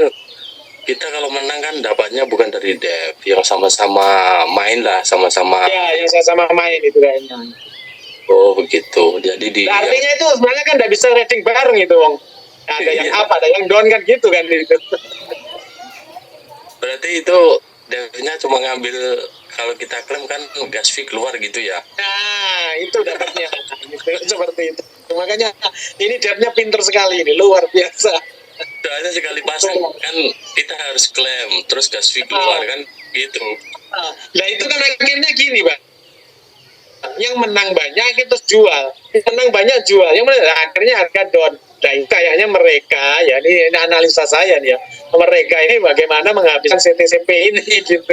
kita kalau menang kan dapatnya bukan dari dev, yang sama-sama main lah, sama-sama. Ya, yang saya sama main itu kayaknya. Oh begitu. Jadi Nah, artinya itu sebenarnya kan nggak bisa rating bareng itu, Wong. Ada yang Iya. apa, ada yang down kan gitu kan itu. berarti itu devnya cuma ngambil, kalau kita klaim kan gas fee keluar gitu ya. Nah, itu dapatnya. Gitu, seperti itu. Makanya ini dapnya pinter sekali ini, luar biasa. Soalnya sekali pasang kan kita harus klaim, terus gas fee keluar kan gitu. Nah, itu kan akhirnya gini, Bang. Yang menang banyak itu jual, menang banyak jual, yang menang akhirnya harga down. Nah, kayaknya mereka ya, ini analisa saya nih ya, mereka ini bagaimana menghabiskan CTCP ini gitu.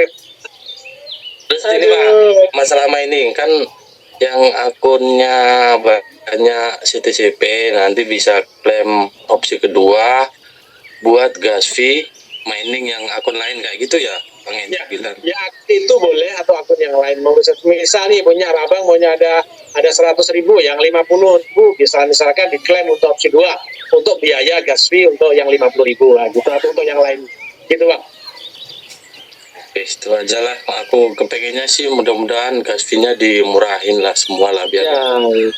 Terus ini Pak, masalah mining kan yang akunnya banyak CTCP nanti bisa klaim opsi kedua buat gas fee mining yang akun lain kayak gitu ya Bang Edi bilang. Ya itu boleh, atau akun yang lain. Mau misal nih punya Abang maunya ada 100.000, yang 50.000 bisa misalkan diklaim untuk opsi 2 untuk biaya gas fee untuk yang 50.000 lah gitu, atau untuk yang lain gitu Bang. Oke, itu aja lah. Aku kepengennya sih mudah-mudahan gas fee-nya dimurahin lah semua lah biar. Ya,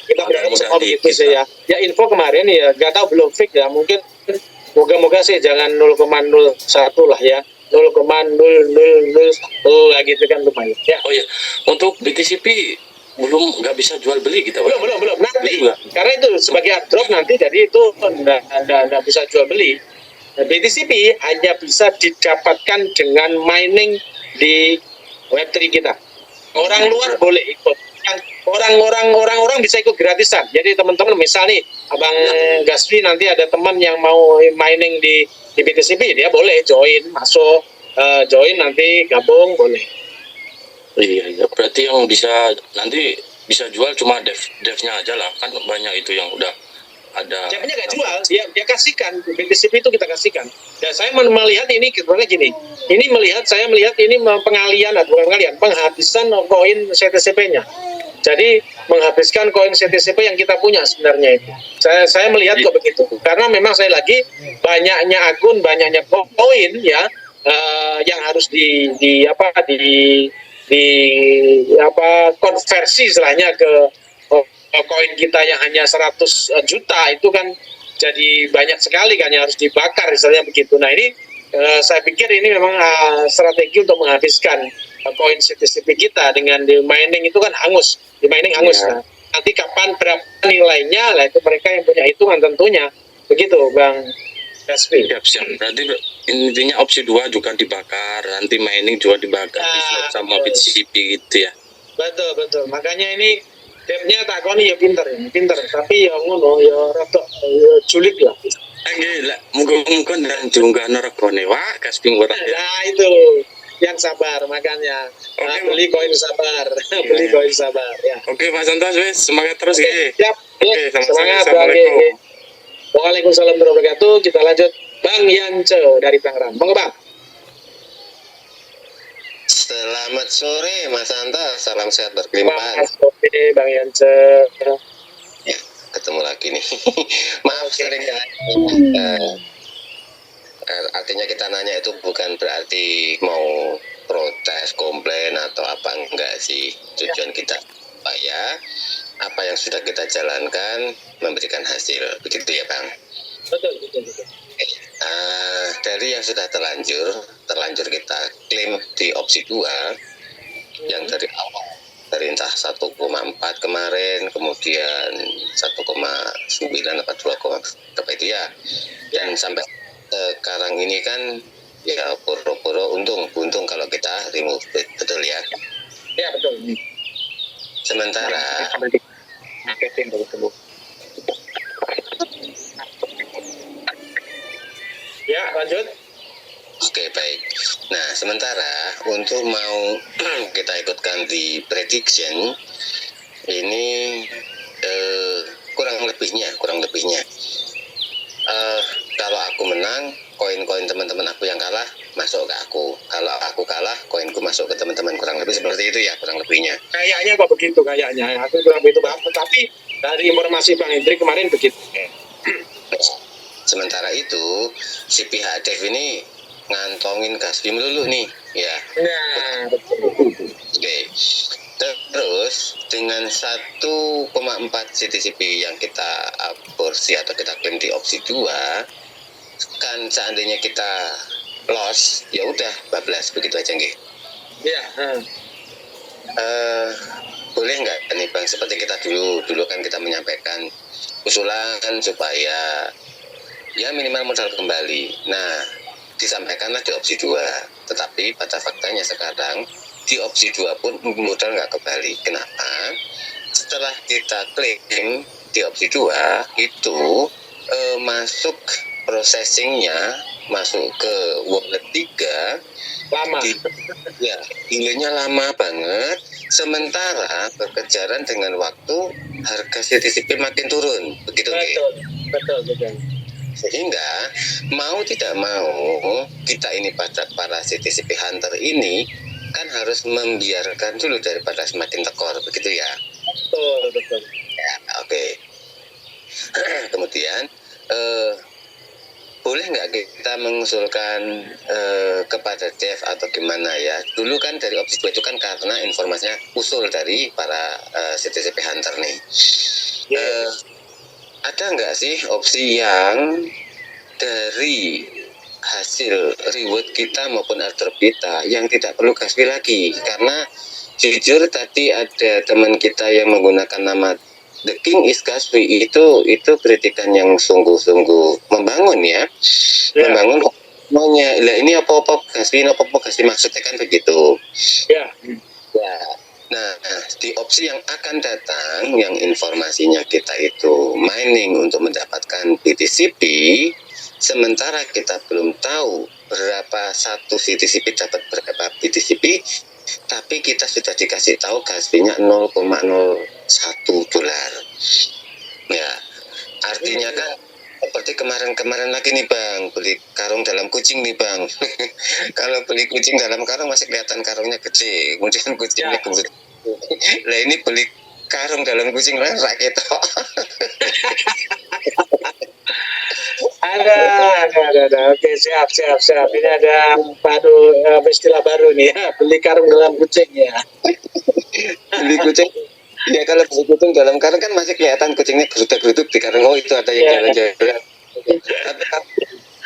kita berharap mudah-mudahan semua begitu sih ya. Ya info kemarin ya, nggak tahu belum fix ya, mungkin moga-moga sih jangan 0,01 lah ya, 0,0001 lah gitu kan lumayan ya. Oh ya, untuk BTCP belum nggak bisa jual beli kita Pak. Belum nanti Juga. karena itu sebagai airdrop nanti, jadi itu nggak bisa jual beli. Nah, BTCP hanya bisa didapatkan dengan mining di Web3 kita. Orang luar boleh ikut. Orang bisa ikut gratisan. Jadi teman-teman misal nih Abang Gasvi nanti ada teman yang mau mining di BTCP, dia boleh join masuk join nanti gabung boleh. Iya, berarti yang bisa nanti bisa jual cuma devnya aja lah, kan banyak itu yang udah ada. Siapanya nggak jual, dia kasihkan BTCP itu kita kasihkan. Ya saya melihat ini sebenarnya gini, saya melihat ini pengalian atau bukan pengalian, penghabisan koin CTCP-nya. Jadi menghabiskan koin CTCP yang kita punya sebenarnya itu. Saya melihat kok begitu, karena memang saya lagi banyaknya akun, banyaknya koin ya yang harus di konversi istilahnya ke koin kita yang hanya 100 juta itu kan jadi banyak sekali kan yang harus dibakar misalnya begitu. Nah ini saya pikir ini memang strategi untuk menghabiskan koin CTCP kita dengan di mining itu kan hangus, di mining hangus. Nah, nanti kapan berapa nilainya lah itu mereka yang punya hitungan tentunya begitu Bang SP. Siap. Berarti intinya opsi 2 juga dibakar, nanti mining juga dibakar sama BTCP gitu ya. Betul. Makanya ini depnya takoni ya pinter, tapi ya ngono ya rada culik lah. Gila, muga-muga dan juga nerekone wah Gasping ora. Nah itu yang sabar makanya. Beli koin sabar, beli koin sabar ya. Oke, Mas Santos wes semangat terus ya. Siap. Oke, Semangat Bang. Waalaikumsalam warahmatullahi wabarakatuh. Kita lanjut Bang Yance dari Tangerang. Monggo Bang. Selamat sore Mas Santos, salam sehat berkelimpahan. Oke Bang Yance. Ya, ketemu lagi nih. Maaf sering artinya kita nanya itu bukan berarti mau protes, komplain atau apa, enggak sih. Tujuan kita supaya apa yang sudah kita jalankan memberikan hasil, begitu ya Bang? Betul. Dari yang sudah terlanjur kita klaim di opsi 2 yang dari awal dari entah 1,4 kemarin, kemudian 1,9 apa 2, apa itu ya, dan sampai sekarang ini kan ya pura-pura untung kalau kita remove, betul ya? Ya betul. Sementara ya lanjut. Oke, baik. Nah, sementara untuk mau kita ikutkan di prediction ini kurang lebihnya kalau aku menang, koin-koin teman-teman aku yang kalah masuk ke aku. Kalau aku kalah, koinku masuk ke teman-teman, kurang lebih seperti itu ya, kurang lebihnya. Kayaknya kok begitu kayaknya. Aku kurang begitu Bang. Tapi dari informasi Bang Hendrik kemarin begitu. Sementara itu si pihak Dev ini ngantongin Gaspim dulu nih ya. Nah, betul. Oke. Terus dengan 1,4 CTCP yang kita aborsi atau kita klaim di opsi 2, kan seandainya kita loss ya udah bablas begitu aja nggih. Iya, boleh nggak nih Bang, seperti kita dulu kan kita menyampaikan usulan supaya ya minimal modal kembali. Nah, disampaikanlah di opsi 2. Tetapi pada faktanya sekarang di opsi 2 pun modal nggak kembali. Kenapa? Setelah kita klaim di opsi 2 itu masuk processingnya, masuk ke wallet 3 lama. Ya, dealnya lama banget. Sementara berkejaran dengan waktu harga CTCP makin turun. Begitu Betul. Sehingga mau tidak mau kita ini para CTCP hunter ini kan harus membiarkan dulu daripada semakin tekor, begitu ya. Betul. Ya, oke. Kemudian boleh nggak kita mengusulkan kepada Dev atau gimana ya? Dulu kan dari opsi 2 itu kan karena informasinya usul dari para CTCP hunter nih. Ada nggak sih opsi yang dari hasil reward kita maupun airdrop kita yang tidak perlu Gaspi lagi? Karena jujur tadi ada teman kita yang menggunakan nama The King is Gaspi, itu kritikan yang sungguh-sungguh membangun ya. Membangun maunya lah ini apa-apa Gaspi maksudnya kan begitu ya. Nah, di opsi yang akan datang yang informasinya kita itu mining untuk mendapatkan BTCP, sementara kita belum tahu berapa satu CTCP dapat berapa BTCP, tapi kita sudah dikasih tahu gas fee-nya 0,01 dolar. Ya, artinya kan seperti kemarin-kemarin lagi nih Bang, beli karung dalam kucing nih Bang. Kalau beli kucing dalam karung masih kelihatan karungnya gede, kemudian kucingnya gede. Nah ini beli karung dalam kucing lah rakyat. Ada. Oke, siap. Ini ada istilah baru nih ya, beli karung dalam kucing ya. Beli kucing. Ya kalau beli kucing dalam karung kan masih kelihatan kucingnya geruduk-geruduk di karung. Oh itu ada yang jalan-jalan. Tapi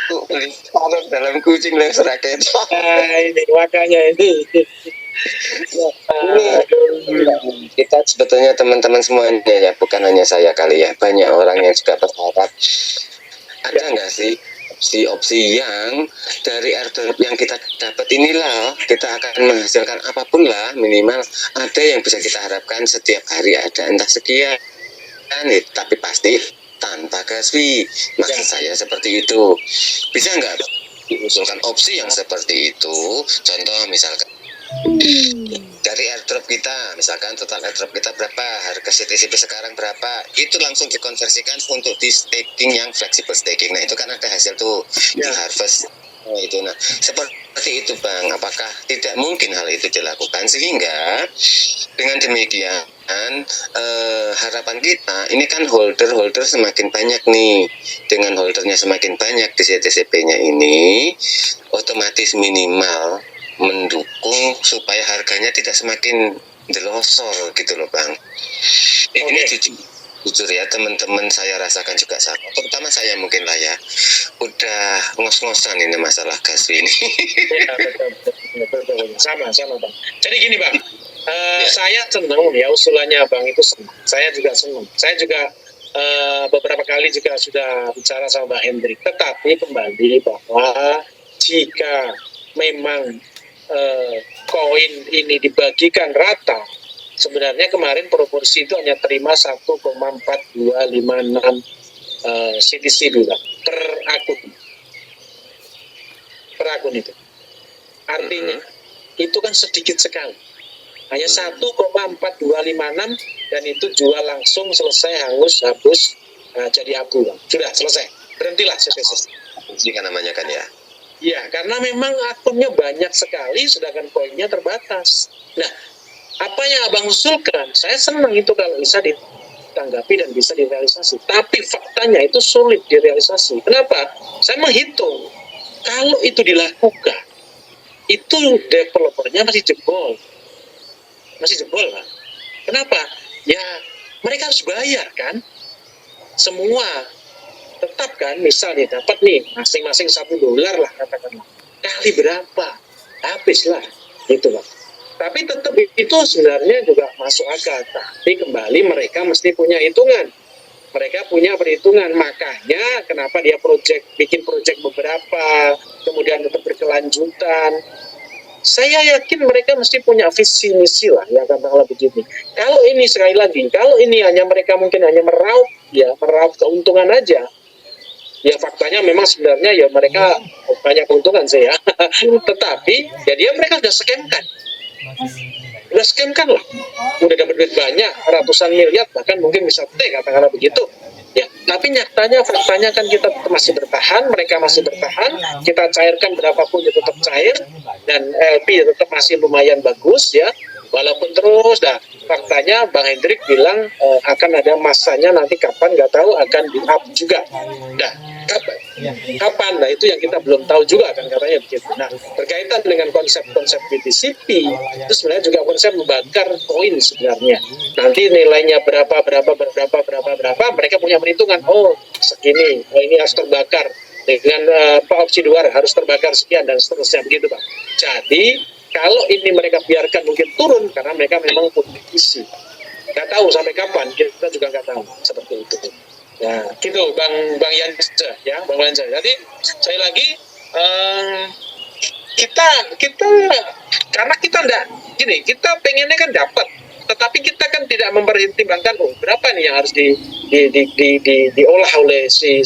kalau beli karung dalam kucing lah rakyat. Ini makanya ini. Kita sebetulnya teman-teman semuanya ya, bukan hanya saya kali ya, banyak orang yang juga berharap ada nggak sih opsi yang dari airdrop yang kita dapat inilah kita akan menghasilkan apapun lah, minimal ada yang bisa kita harapkan setiap hari ada entah sekian tapi pasti tanpa gas fee. Maksud saya seperti itu, bisa nggak diusulkan opsi yang seperti itu? Contoh misalkan dari airdrop kita, misalkan total airdrop kita berapa, harga CTCP sekarang berapa, itu langsung dikonversikan untuk di staking yang flexible staking. Nah itu kan ada hasil tuh di harvest. Nah, itu nah seperti itu Bang, apakah tidak mungkin hal itu dilakukan sehingga dengan demikian harapan kita ini kan holder semakin banyak nih, dengan holdernya semakin banyak di CTCP-nya ini otomatis minimal mendukung supaya harganya tidak semakin delosor gitu loh Bang. Ini jujur ya teman-teman, saya rasakan juga sama, terutama saya mungkin lah ya, udah ngos-ngosan ini masalah gas ini. Betul. Sama Bang. Jadi gini Bang, saya senang ya usulannya Bang, itu senang. Saya juga senang. Saya juga beberapa kali juga sudah bicara sama Bang Hendrik. Tetapi kembali bahwa jika memang koin ini dibagikan rata, sebenarnya kemarin proporsi itu hanya terima 1,4256 CTC dulu per akun itu. Artinya itu kan sedikit sekali, hanya 1,4256, dan itu jual langsung selesai, habis jadi abu Bang. Sudah selesai, berhentilah CTC. Jika namanya kan ya. Ya, karena memang akunnya banyak sekali, sedangkan koinnya terbatas. Nah, apa yang Abang usulkan, saya senang itu kalau bisa ditanggapi dan bisa direalisasi. Tapi faktanya itu sulit direalisasi. Kenapa? Saya menghitung, kalau itu dilakukan, itu developernya masih jebol kan? Kenapa? Ya, mereka harus bayar kan? Semua tetap kan, misalnya dapat nih masing-masing $1 lah katakanlah, kali berapa habis lah gitu Pak. Tapi tetap itu sebenarnya juga masuk akal, tapi kembali mereka mesti punya hitungan, mereka punya perhitungan. Makanya kenapa dia bikin project beberapa, kemudian tetap berkelanjutan. Saya yakin mereka mesti punya visi misi lah ya, katakanlah begini. Kalau ini sekali lagi, kalau ini mereka mungkin hanya meraup keuntungan aja, ya faktanya memang sebenarnya ya mereka banyak keuntungan sih ya. Tetapi ya mereka sudah scamkan lah, udah dapat duit banyak ratusan miliar, bahkan mungkin bisa katakanlah begitu ya. Tapi faktanya kan kita masih bertahan, mereka masih bertahan, kita cairkan berapapun ya tetap cair, dan LP tetap masih lumayan bagus ya, walaupun terus faktanya Bang Hendrik bilang akan ada masanya nanti, kapan nggak tahu, akan di up juga. Kapan? Nah itu yang kita belum tahu juga kan, katanya begitu. Nah berkaitan dengan konsep BTCP itu sebenarnya juga konsep membakar koin sebenarnya. Nanti nilainya berapa, mereka punya perhitungan. Oh segini, ini harus terbakar dengan opsi 2 harus terbakar sekian dan seterusnya begitu Pak. Jadi kalau ini mereka biarkan mungkin turun karena mereka memang punya visi. Nggak tahu sampai kapan, kita juga nggak tahu seperti itu. Ya, gitu Bang Yansa ya, Bang Yansa. Jadi sekali lagi kita karena kita enggak gini, kita pengennya kan dapat, tetapi kita kan tidak mempertimbangkan berapa nih yang harus diolah oleh si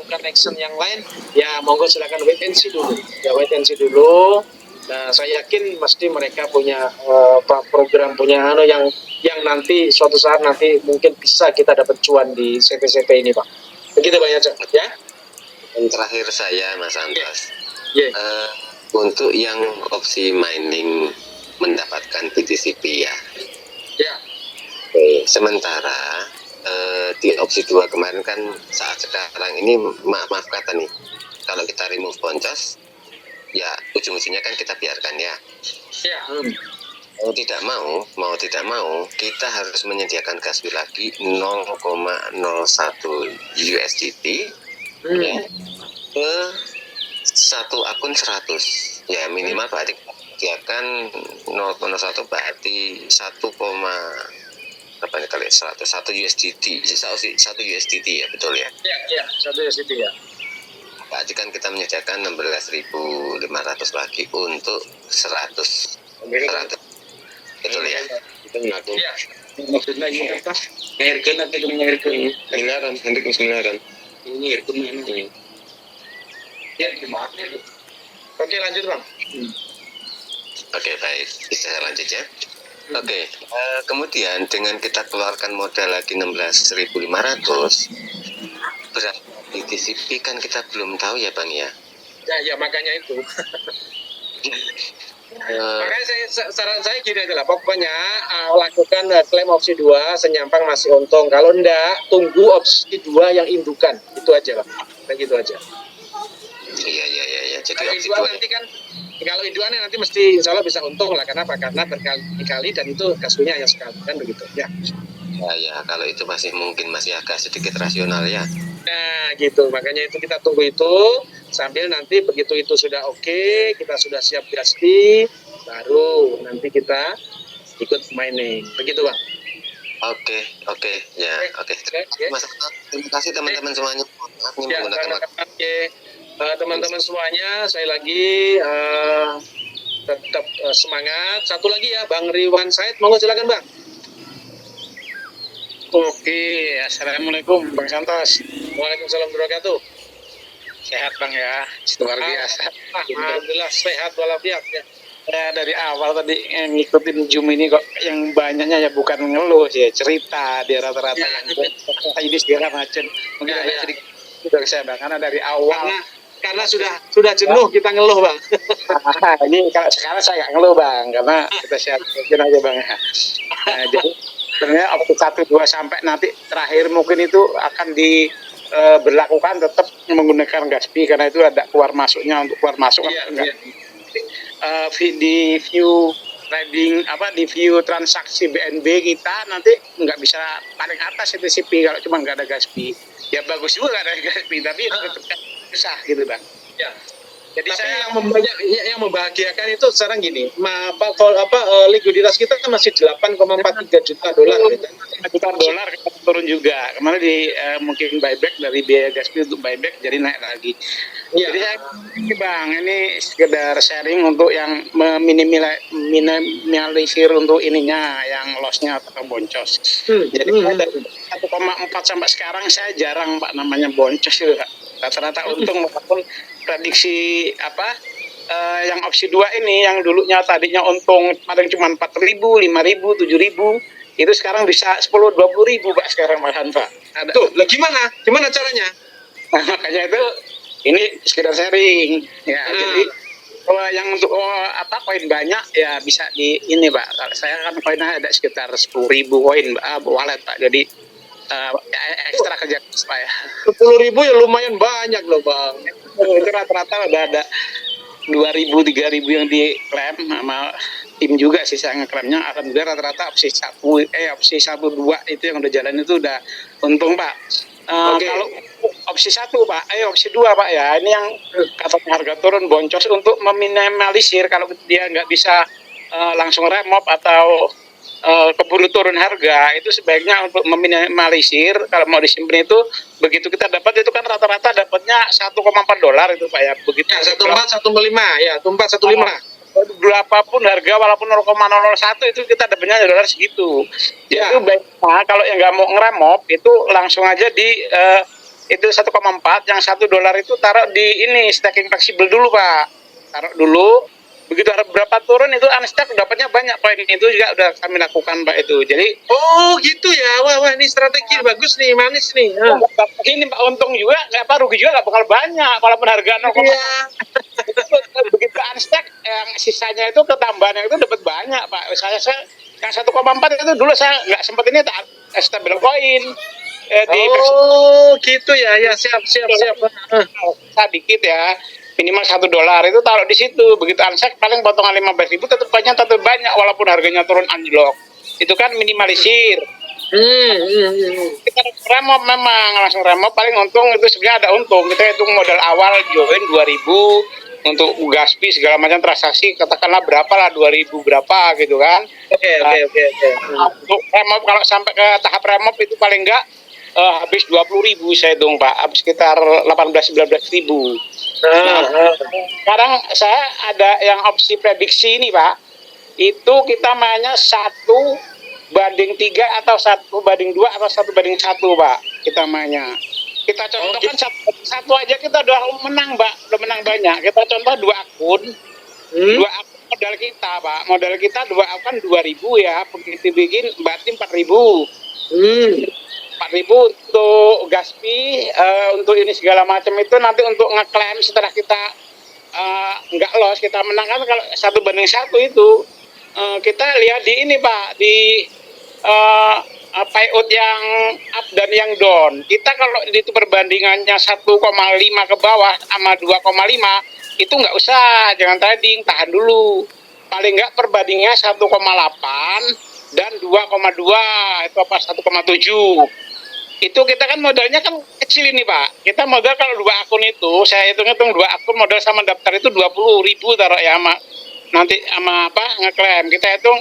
melakukan action yang lain, ya monggo silakan wait and see dulu. Ya wait and see dulu. Nah, saya yakin pasti mereka punya program, punya yang nanti suatu saat nanti mungkin bisa kita dapat cuan di CP-CP ini, Pak. Begitu Pak ya. Dan terakhir saya, Mas Antas, Yeah. untuk yang opsi mining mendapatkan BTCP ya. Ya. Oke, sementara di opsi 2 kemarin kan saat sekarang ini maaf kata nih, kalau kita remove boncos, ya ujung-ujungnya kan kita biarkan ya. Ya. Mau tidak mau, kita harus menyediakan gas fee lagi 0,01 USDT ya, ke satu akun 100. Ya minimal berarti menyediakan 0,01 berarti 1, berapa nih kali 100, 1 USDT, 1 USDT ya, betul ya? Ya, 1 USDT ya. Berarti kan kita menyediakan 16.500 lagi untuk 100. Betul ya? Ya. Maksudnya ini apa? Ngairkan atau mengairkan? Miliaran, hendak miliaran. Ngairkan mana? Ya, gimana? Oke, lanjut Bang. Oke, baik. Bisa lanjut ya? Oke, kemudian dengan kita keluarkan modal lagi 16.500, berarti BTCP kan kita belum tahu ya Bang ya? Ya, makanya itu. Makanya saran saya gini aja lah, pokoknya lakukan klaim opsi 2, senyampang masih untung. Kalau enggak, tunggu opsi 2 yang indukan. Itu aja Bang. Begitu aja. Iya. Jadi Kalau opsi induan 2 nanti kan, kalau induannya nanti mesti insya Allah bisa untung lah. Kenapa? Karena berkali-kali dan itu kasusnya hanya sekali kan begitu. Ya. ya, kalau itu masih mungkin masih agak sedikit rasional ya. Nah gitu, makanya itu kita tunggu itu sambil nanti begitu itu sudah oke, kita sudah siap pasti, baru nanti kita ikut mining. Begitu Bang. Oke, ya, oke. Terima kasih teman-teman semuanya. Maaf nih Ya, menggunakan waktu. teman-teman semuanya, saya lagi tetap semangat. Satu lagi ya, Bang Riwan Said, monggo silakan Bang. Oke, assalamualaikum Bang Santos. Waalaikumsalam warahmatullahi wabarakatuh. Sehat Bang ya, luar biasa. Alhamdulillah sehat walafiat ya. Dari awal tadi ngikutin Zoom ini kok yang banyaknya ya bukan ngeluh sih, cerita dia rata-rata Ya. yang ini segala macam. Mungkin Ya, ada ya. sedikit dari saya Bang, karena dari awal. Karena sudah jenuh kita ngeluh Bang. Ini kalau sekarang saya nggak ngeluh Bang, karena kita sehat aja Bang. Nah, jadi sebenarnya opsi 1, 2 sampai nanti terakhir mungkin itu akan berlakukan tetap menggunakan gas fee karena itu ada keluar masuknya. Untuk keluar masuk Iya, enggak. iya. Di view trading di view transaksi BNB kita nanti nggak bisa paling atas itu CP kalau cuma nggak ada gas fee. Ya bagus juga ada gas fee tapi tetap susah gitu Bang. Ya. Jadi Tapi saya yang membahagiakan itu sekarang gini, likuiditas kita kan masih 8,43 juta dolar. juta dolar turun juga. Kemarin mungkin buyback dari biaya gas fee untuk buyback jadi naik lagi. Iya. Jadi saya ini Bang, ini sekedar sharing untuk yang minimalisir untuk ininya yang lossnya atau boncos. Jadi dari 1,4 sampai sekarang saya jarang Pak namanya boncos itu Pak. Rata-rata untung walaupun prediksi yang opsi 2 ini yang dulunya tadinya untung paling cuma 4.000, 5.000, 7.000 itu sekarang bisa 10-20.000 Pak sekarang malahan Pak. Tuh, lah gimana caranya? Nah, makanya itu ini sekedar sharing ya. Jadi kalau yang untuk koin banyak ya bisa di ini Pak. Kalau saya kan koinnya ada sekitar 10.000 koin wallet Pak. Jadi ekstra kerja Pak ya. 10.000 ya lumayan banyak loh Bang. Itu rata-rata udah ada 2.000, 3.000 yang diklaim sama tim juga sih saya ngeklaimnya. Alhamdulillah rata-rata opsi 1, 2 itu yang udah jalan itu udah untung Pak. Kalau opsi 1 Pak, opsi 2 Pak ya, ini yang katanya harga turun boncos untuk meminimalisir kalau dia nggak bisa langsung remop atau keburu turun harga, itu sebaiknya untuk meminimalisir kalau mau disimpan itu begitu kita dapat itu kan rata-rata dapatnya 1,4 dolar itu Pak ya, begitu Ya, 1415 ya, 1415. Berapapun harga walaupun 0,001 itu kita dapatnya dolar segitu. Jadi itu baik kalau yang nggak mau ngeremop itu langsung aja di itu 1,4, yang $1 itu taruh di ini staking fleksibel dulu Pak, taruh dulu. Begitu harga berapa turun itu unstack dapatnya banyak poin, itu juga udah kami lakukan Pak itu. Jadi Oh gitu ya, wah ini strategi bagus nih, manis nih. ini Pak untung juga, nggak apa rugi juga nggak bakal banyak, walaupun harga 0, Iya. begitu unstack yang sisanya itu ketambahan itu dapat banyak Pak. Saya yang 1,4 itu dulu saya nggak sempat ini tak stabil coin di Oh gitu ya, ya siap. dikit ya, minimal $1 itu taruh di situ. Begitu unstack paling potongan 15.000 tetap banyak walaupun harganya turun anjlok. Itu kan minimalisir. Kita remop memang langsung remop, paling untung itu sebenarnya ada untung. Kita hitung modal awal join 2.000 untuk gas fee segala macam transaksi, katakanlah berapa lah, 2.000 berapa gitu kan. Oke. Untuk remop kalau sampai ke tahap remop itu paling enggak habis 20.000 saya hitung Pak, habis sekitar 18-19.000. Sekarang saya ada yang opsi prediksi ini Pak, itu kita mainnya 1:3 atau 1:2 atau 1:1 Pak, kita mainnya. Kita contohkan satu aja kita udah menang Pak, udah menang banyak. Kita contoh 2 akun, 2 akun modal kita Pak, modal kita 2 akun 2.000 ya, begitu bikin berarti 4.000. 4.000 untuk gas fee, untuk ini segala macam itu nanti untuk ngeklaim setelah kita nggak loss, kita menang kan kalau 1:1 itu kita lihat di ini Pak, di payout yang up dan yang down. Kita kalau itu perbandingannya 1,5 ke bawah sama 2,5 itu nggak usah, jangan trading, tahan dulu. Paling nggak perbandingannya 1,8 dan 2,2 itu apa 1,7. Itu kita kan modalnya kan kecil ini Pak. Kita modal kalau 2 akun itu, saya hitung-hitung 2 akun modal sama daftar itu 20.000 taruh ya, sama nanti sama apa ngeklaim. Kita hitung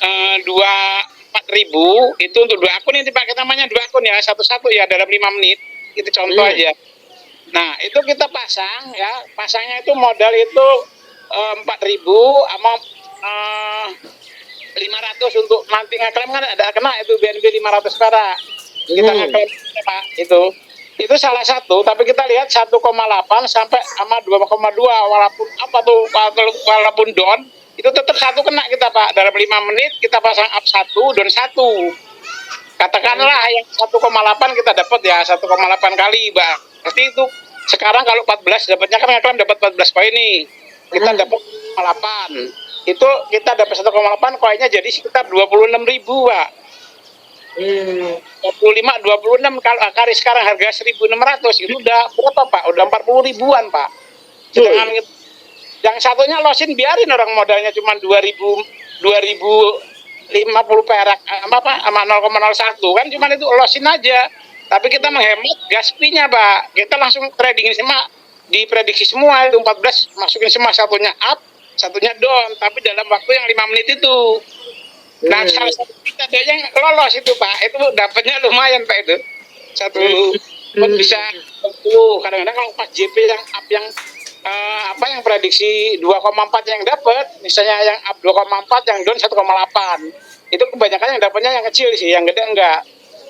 4.000 itu untuk 2 akun ini Pak, kita namanya 2 akun ya, satu-satu ya dalam 5 menit. Itu contoh aja. Nah itu kita pasang ya, pasangnya itu modal itu 4.000 sama 500 untuk nanti ngeklaim kan ada kena itu BNB 500 perak. Kita ngeklaim Pak itu salah satu, tapi kita lihat 1,8 sampai sama 2,2 walaupun apa tuh walaupun down itu tetap satu kena kita Pak, dalam 5 menit kita pasang up 1 down 1. Katakanlah yang 1,8 kita dapat ya 1,8 kali Pak. Berarti itu sekarang kalau 14 dapatnya kan ngeklaim dapat 14 koin nih. Kita dapat 8. Itu kita dapat 1,8 koinnya jadi sekitar 26.000 Pak. 25, 26 kalau kali sekarang harga 1.600 itu udah berapa Pak? Udah 40 ribuan Pak. Sedangkan yang satunya losin biarin orang modalnya cuma 2.050 perak apa sama 0,01 kan cuma itu losin aja. Tapi kita menghemat gas fee-nya Pak. Kita langsung trading semua, diprediksi semua itu 14 masukin semua, satunya up, satunya down, tapi dalam waktu yang 5 menit itu. Nah, salah satu kita ada yang lolos itu Pak, itu dapatnya lumayan Pak itu. Satu pun bisa 10. Kadang-kadang kalau pas JP yang up yang yang prediksi 2,4 yang dapat, misalnya yang up 2,4 yang down 1,8. Itu kebanyakan yang dapatnya yang kecil sih, yang gede enggak.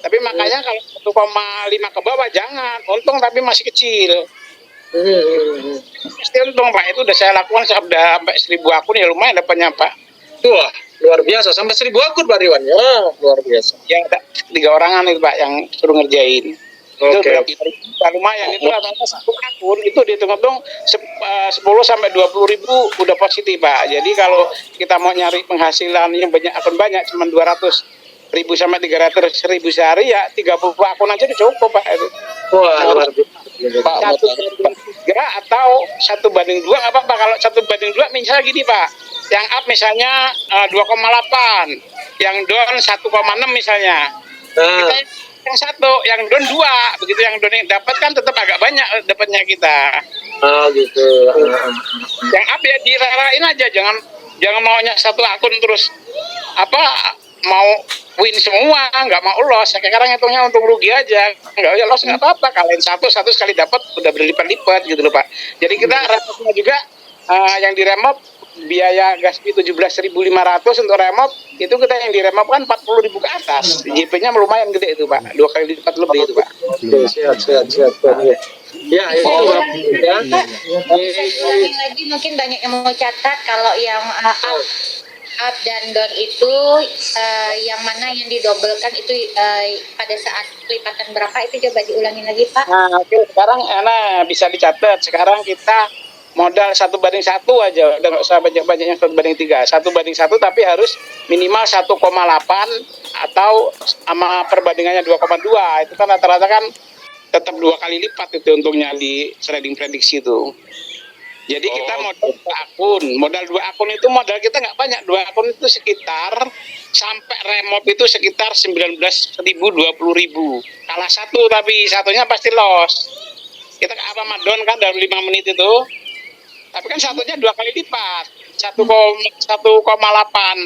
Tapi makanya kalau 1,5 ke bawah jangan, untung tapi masih kecil. Pasti untung Pak, itu udah saya lakukan sudah sampai 1.000 akun ya lumayan dapatnya Pak. Wah, luar biasa sampai 1.000 akun Pak Riwan ya, luar biasa. Ya ada 3 orangan itu Pak yang suruh ngerjain. Oke. Itu lumayan, itu rata-rata 1 akun itu dihitung-hitung 10 sampai 20.000 udah positif Pak. Jadi kalau kita mau nyari penghasilan yang banyak akun banyak cuma 200.000 sampai 300.000 sehari ya 30 akun aja udah cukup Pak itu. Wah, luar biasa. Pak, 1/3 atau 1/2 nggak apa-apa. Kalau 1/2 misalnya gini Pak, yang up misalnya 2,8, yang down 1,6 misalnya. Kita yang satu, yang down 2, begitu yang down dapat kan tetap agak banyak dapatnya kita. Oh gitu. Yang up ya dirarain aja, jangan maunya satu akun terus mau win semua, nggak mau loss. Sekarang hitungnya untung rugi aja, nggak ya loss nggak apa-apa. Kalian satu sekali dapat udah berlipat-lipat gitu loh Pak. Jadi kita remopnya juga yang diremop biaya gas fee 17.500 untuk remop, itu kita yang diremop kan 40.000 ke atas. JP-nya lumayan gede itu Pak, 2 kali lipat lebih itu Pak. Oke, siap. Ya, itu Bapak. Ya. Saya ulangi lagi, mungkin banyak yang mau catat kalau yang up dan down itu yang mana yang didobelkan itu pada saat lipatan berapa itu coba diulangi lagi Pak. Nah, oke, sekarang bisa dicatat. Sekarang kita modal 1:1 aja, udah nggak usah banyak-banyak yang 1:3. 1:1 tapi harus minimal 1,8 atau sama perbandingannya 2,2. Itu kan rata-rata kan tetap 2 kali lipat itu untungnya di trading prediksi itu. Jadi kita modal 2 akun itu modal kita nggak banyak. 2 akun itu sekitar sampai remop itu sekitar 19.000 20.000. Kalah satu tapi satunya pasti loss. Kita ke Ramadan kan dalam 5 menit itu. Tapi kan satunya 2 kali lipat. 1,8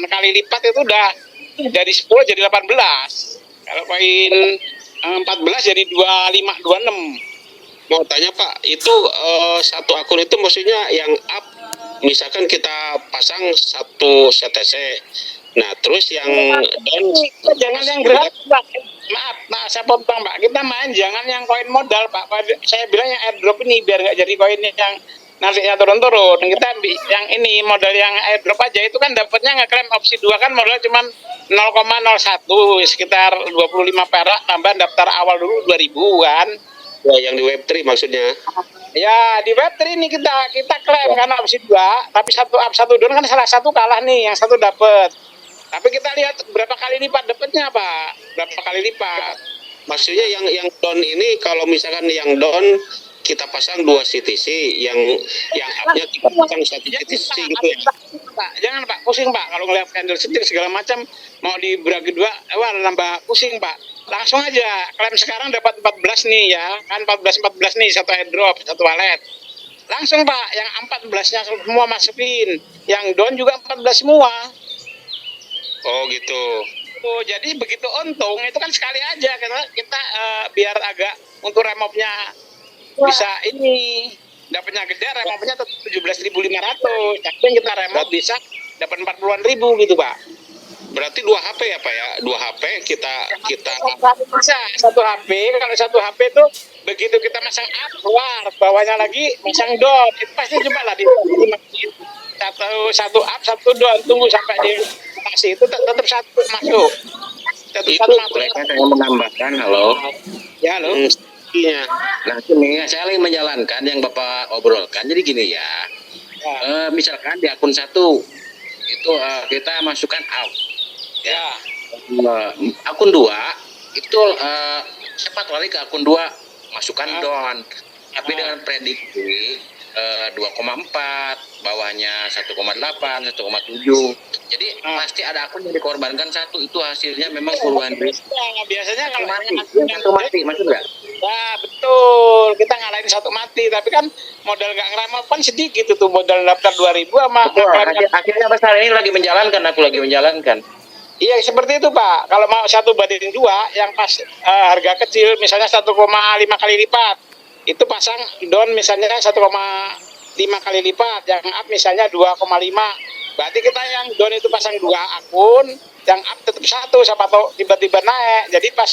kali lipat itu udah dari 10 jadi 18. Kalau koin 14 jadi 25 26. Mau tanya Pak, itu satu akun itu maksudnya yang up, misalkan kita pasang 1 CTC, nah terus yang down jangan yang berat Pak. Maaf, saya potong Pak. Kita main jangan yang koin modal Pak. Saya bilang yang airdrop ini biar nggak jadi koin yang nantinya turun-turun. Kita yang ini modal yang airdrop aja itu kan dapatnya ngeklaim opsi 2 kan modal cuma 0,01 sekitar 25 perak tambah daftar awal dulu 2.000 kan. ya, yang di Web3 maksudnya. Ya di Web3 ini kita klaim karena opsi 2, tapi 1 up 1 down kan salah satu kalah nih, yang satu dapat. Tapi kita lihat berapa kali lipat dapatnya Pak, berapa kali lipat. Maksudnya yang down ini kalau misalkan yang down kita pasang 2 CTC, yang upnya kita pasang 1 CTC gitu ya. Jangan Pak, pusing Pak kalau ngeliat candlestick segala macam mau dibagi 2, wah nambah pusing Pak. Langsung aja klaim sekarang dapat 14 nih ya, kan 14 nih satu airdrop, satu wallet. Langsung Pak, yang 14-nya semua masukin, yang down juga 14 semua. Oh gitu. Oh, jadi begitu untung itu kan sekali aja kita biar agak untuk remopnya bisa ini dapatnya gede, remopnya 17.500. Tapi yang kita remop bisa dapat 40-an ribu gitu Pak. Berarti 2 HP ya Pak ya? 2 HP kita bisa 1 HP. Kalau 1 HP itu begitu kita masang up keluar, bawahnya lagi masang down. Itu pasti coba lah di satu up 1 down, tunggu sampai di kasih itu tetap 1 masuk. Itu boleh saya menambahkan, halo. Ya halo. iya. Nah, ini saya lagi menjalankan yang Bapak obrolkan. Jadi gini ya, misalkan di akun 1 itu kita masukkan out. Ya. Akun 2 itu cepat lari ke akun 2 masukkan down. Tapi dengan prediksi 2,4, bawahnya 1,8, 1,7. Jadi pasti ada akun yang dikorbankan 1, itu hasilnya memang puluhan ribu. Biasanya kalau mati, maksud nggak? Ya betul, kita ngalahin 1 mati, tapi kan modal nggak ngeramah kan sedikit itu modal daftar 2.000 sama akhirnya besar ini aku lagi menjalankan. Iya seperti itu Pak. Kalau mau 1:2 yang pas harga kecil misalnya 1,5 kali lipat, itu pasang down misalnya 1,5 kali lipat, yang up misalnya 2,5. Berarti kita yang down itu pasang 2 akun, yang up tetap 1, siapa tahu tiba-tiba naik. Jadi pas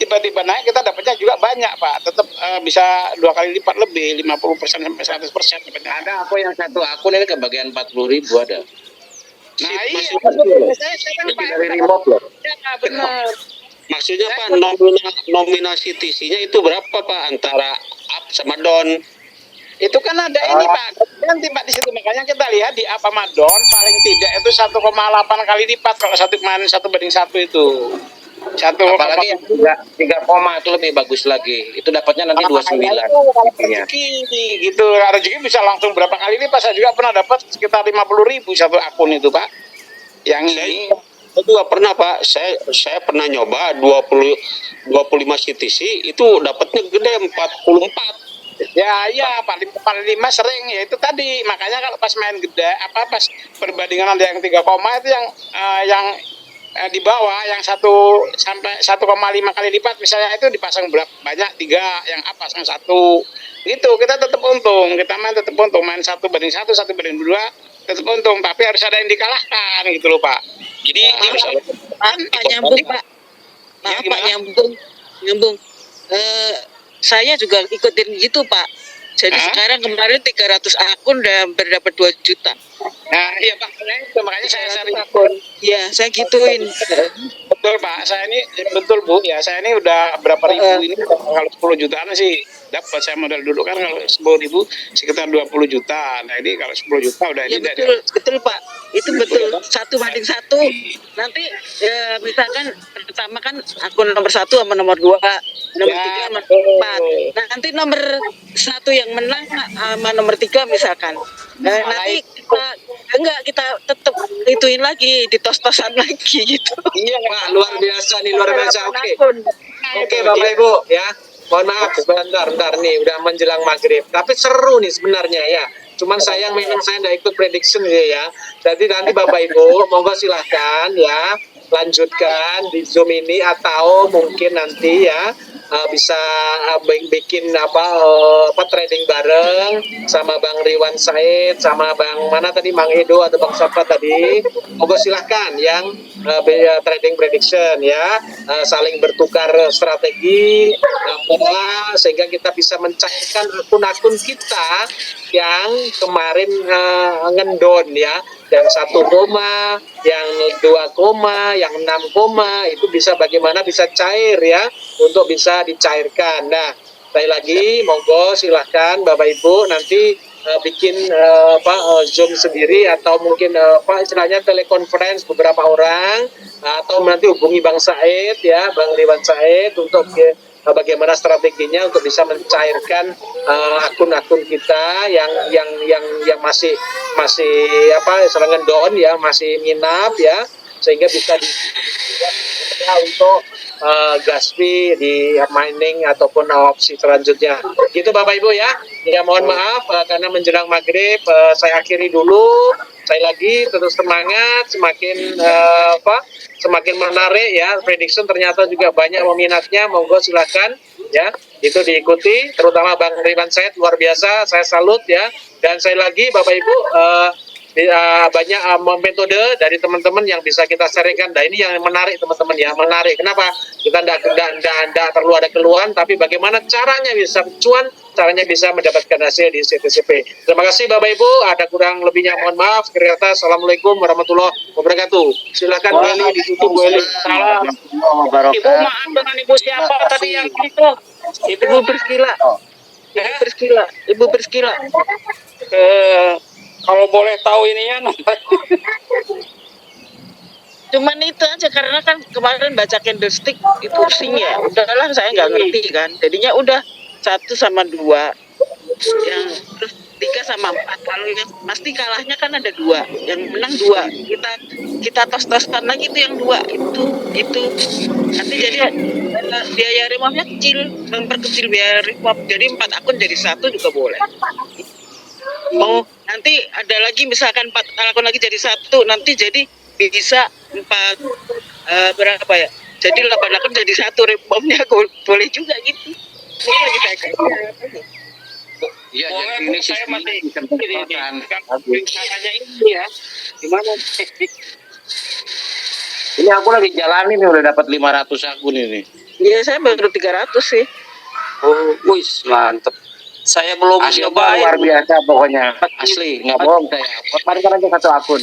tiba-tiba naik kita dapatnya juga banyak Pak, tetap bisa 2 kali lipat lebih, 50% sampai 100%. Ada aku yang 1 akun ini kebagian 40.000 ada. Nah iya, saya kan Pak dari remote loh. Ya benar. Maksudnya Pak, nominasi TC-nya itu berapa Pak antara up sama down? Itu kan ada ini Pak, nanti Pak di situ makanya kita lihat di up sama down paling tidak itu 1,8 kali lipat kalau 1:1 itu. Apalagi yang 3 koma itu lebih bagus lagi. Itu dapatnya nanti 29. Gitu. Rezeki bisa langsung berapa kali lipat. Saya juga pernah dapat sekitar 50.000 1 akun itu Pak. Yang ini saya juga pernah Pak. Saya pernah nyoba 25 CTC itu dapatnya gede 44. Ya, paling 5 sering ya itu tadi. Makanya kalau pas main gede, pas perbandingan ada yang 3 koma itu yang di bawah yang 1 sampai 1,5 kali lipat misalnya itu dipasang berapa banyak 3, yang up pasang 1 gitu, kita tetap untung, kita main tetap untung, main 1:1, 1:2 tetap untung, tapi harus ada yang dikalahkan gitu loh Pak. Jadi dia bisa Pak nyambung Pak. Maaf Pak gimana? nyambung. Saya juga ikutin gitu Pak. Jadi sekarang kemarin 300 akun udah berdapat 2 juta. Nah, iya Pak, makanya saya sering akun. Iya, saya gituin. betul Pak. Saya ini betul Bu, ya saya ini udah berapa ribu ini kalau 10 jutaan sih dapat. Saya modal dulu kan kalau 10.000 sekitar 20 juta. Nah, ini kalau 10 juta udah Ya ini betul Pak. Itu betul 1:1. Nanti misalkan pertama kan akun nomor 1 sama nomor 2, nomor 3 sama nomor 4. Nah, nanti nomor 1 yang menang sama nomor 3 misalkan. Nanti kita tetap ituin lagi, ditos-tosan lagi gitu. Iya, Pak, luar biasa nih, luar biasa. Oke, Bapak Ibu ya. Mohon maaf sebentar nih udah menjelang maghrib. Tapi seru nih sebenarnya ya. Cuman sayang memang saya nggak ikut prediction ya. Jadi nanti Bapak Ibu monggo silahkan ya lanjutkan di Zoom ini atau mungkin nanti ya bisa bikin trading bareng sama Bang Riwan Said sama Bang mana tadi Bang Edo atau Bang Sapa tadi. Monggo silahkan yang trading prediction ya, saling bertukar strategi pola sehingga kita bisa mencairkan akun-akun kita yang kemarin ngendon ya, yang 1 koma, yang 2 koma, yang 6 koma itu bisa bagaimana bisa cair ya untuk bisa dicairkan. Nah, sekali lagi monggo silahkan Bapak Ibu nanti bikin Zoom sendiri atau mungkin istilahnya telekonferensi beberapa orang atau nanti hubungi Bang Said ya, Bang Riwan Said untuk bagaimana strateginya untuk bisa mencairkan akun-akun kita yang masih serangan down ya, masih minap ya, sehingga bisa untuk gas fee di mining ataupun opsi selanjutnya. Gitu Bapak Ibu ya. Ya mohon maaf karena menjelang maghrib saya akhiri dulu. Saya lagi terus semangat, semakin menarik ya. Prediction ternyata juga banyak peminatnya. Monggo silakan ya. Itu diikuti, terutama Bang Riwan Said luar biasa. Saya salut ya. Dan saya lagi Bapak Ibu banyak metode dari teman-teman yang bisa kita sharingkan. Nah ini yang menarik teman-teman ya, menarik. Kenapa? Kita tidak perlu ada keluhan, tapi bagaimana caranya bisa cuan, caranya bisa mendapatkan hasil di CTCP. Terima kasih Bapak Ibu, ada kurang lebihnya mohon maaf. Sekiranya Assalamualaikum warahmatullahi wabarakatuh. Silakan Bu Eli, ditutup Bu Eli. Salam. Ibu maaf dengan Ibu siapa tadi yang itu? Ibu Berskila. Ibu Berskila. kalau boleh tahu ininya Cuman itu aja karena kan kemarin baca candlestick itu pusing ya. Udahlah saya nggak ngerti kan. Jadinya udah 1 sama 2 yang terus 3 sama 4. Kalau yang pasti kalahnya kan ada 2, yang menang 2. Kita tos-tosan lagi itu yang 2 itu nanti jadi biaya remopnya kecil, memperkecil biaya remop. Jadi 4 akun jadi 1 juga boleh. Oh, nanti ada lagi misalkan 4 akun lagi jadi 1, nanti jadi bisa 4 berapa ya? Jadi 8 akun jadi 1 remopnya boleh juga gitu. Ini lagi saya kasih. Iya, boleh jadi Bu, ini saya masih kesempatan. caranya ini ya. Gimana? Ini aku lagi jalanin nih udah dapat 500 akun ini. Iya, saya baru 300 sih. Oh, wis mantep. Saya belum Hasilnya nyobain. luar biasa pokoknya. Asli, nggak bohong saya. Kemarin kan aja 1 akun.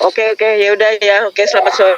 Oke, ya udah ya. Oke, selamat sore.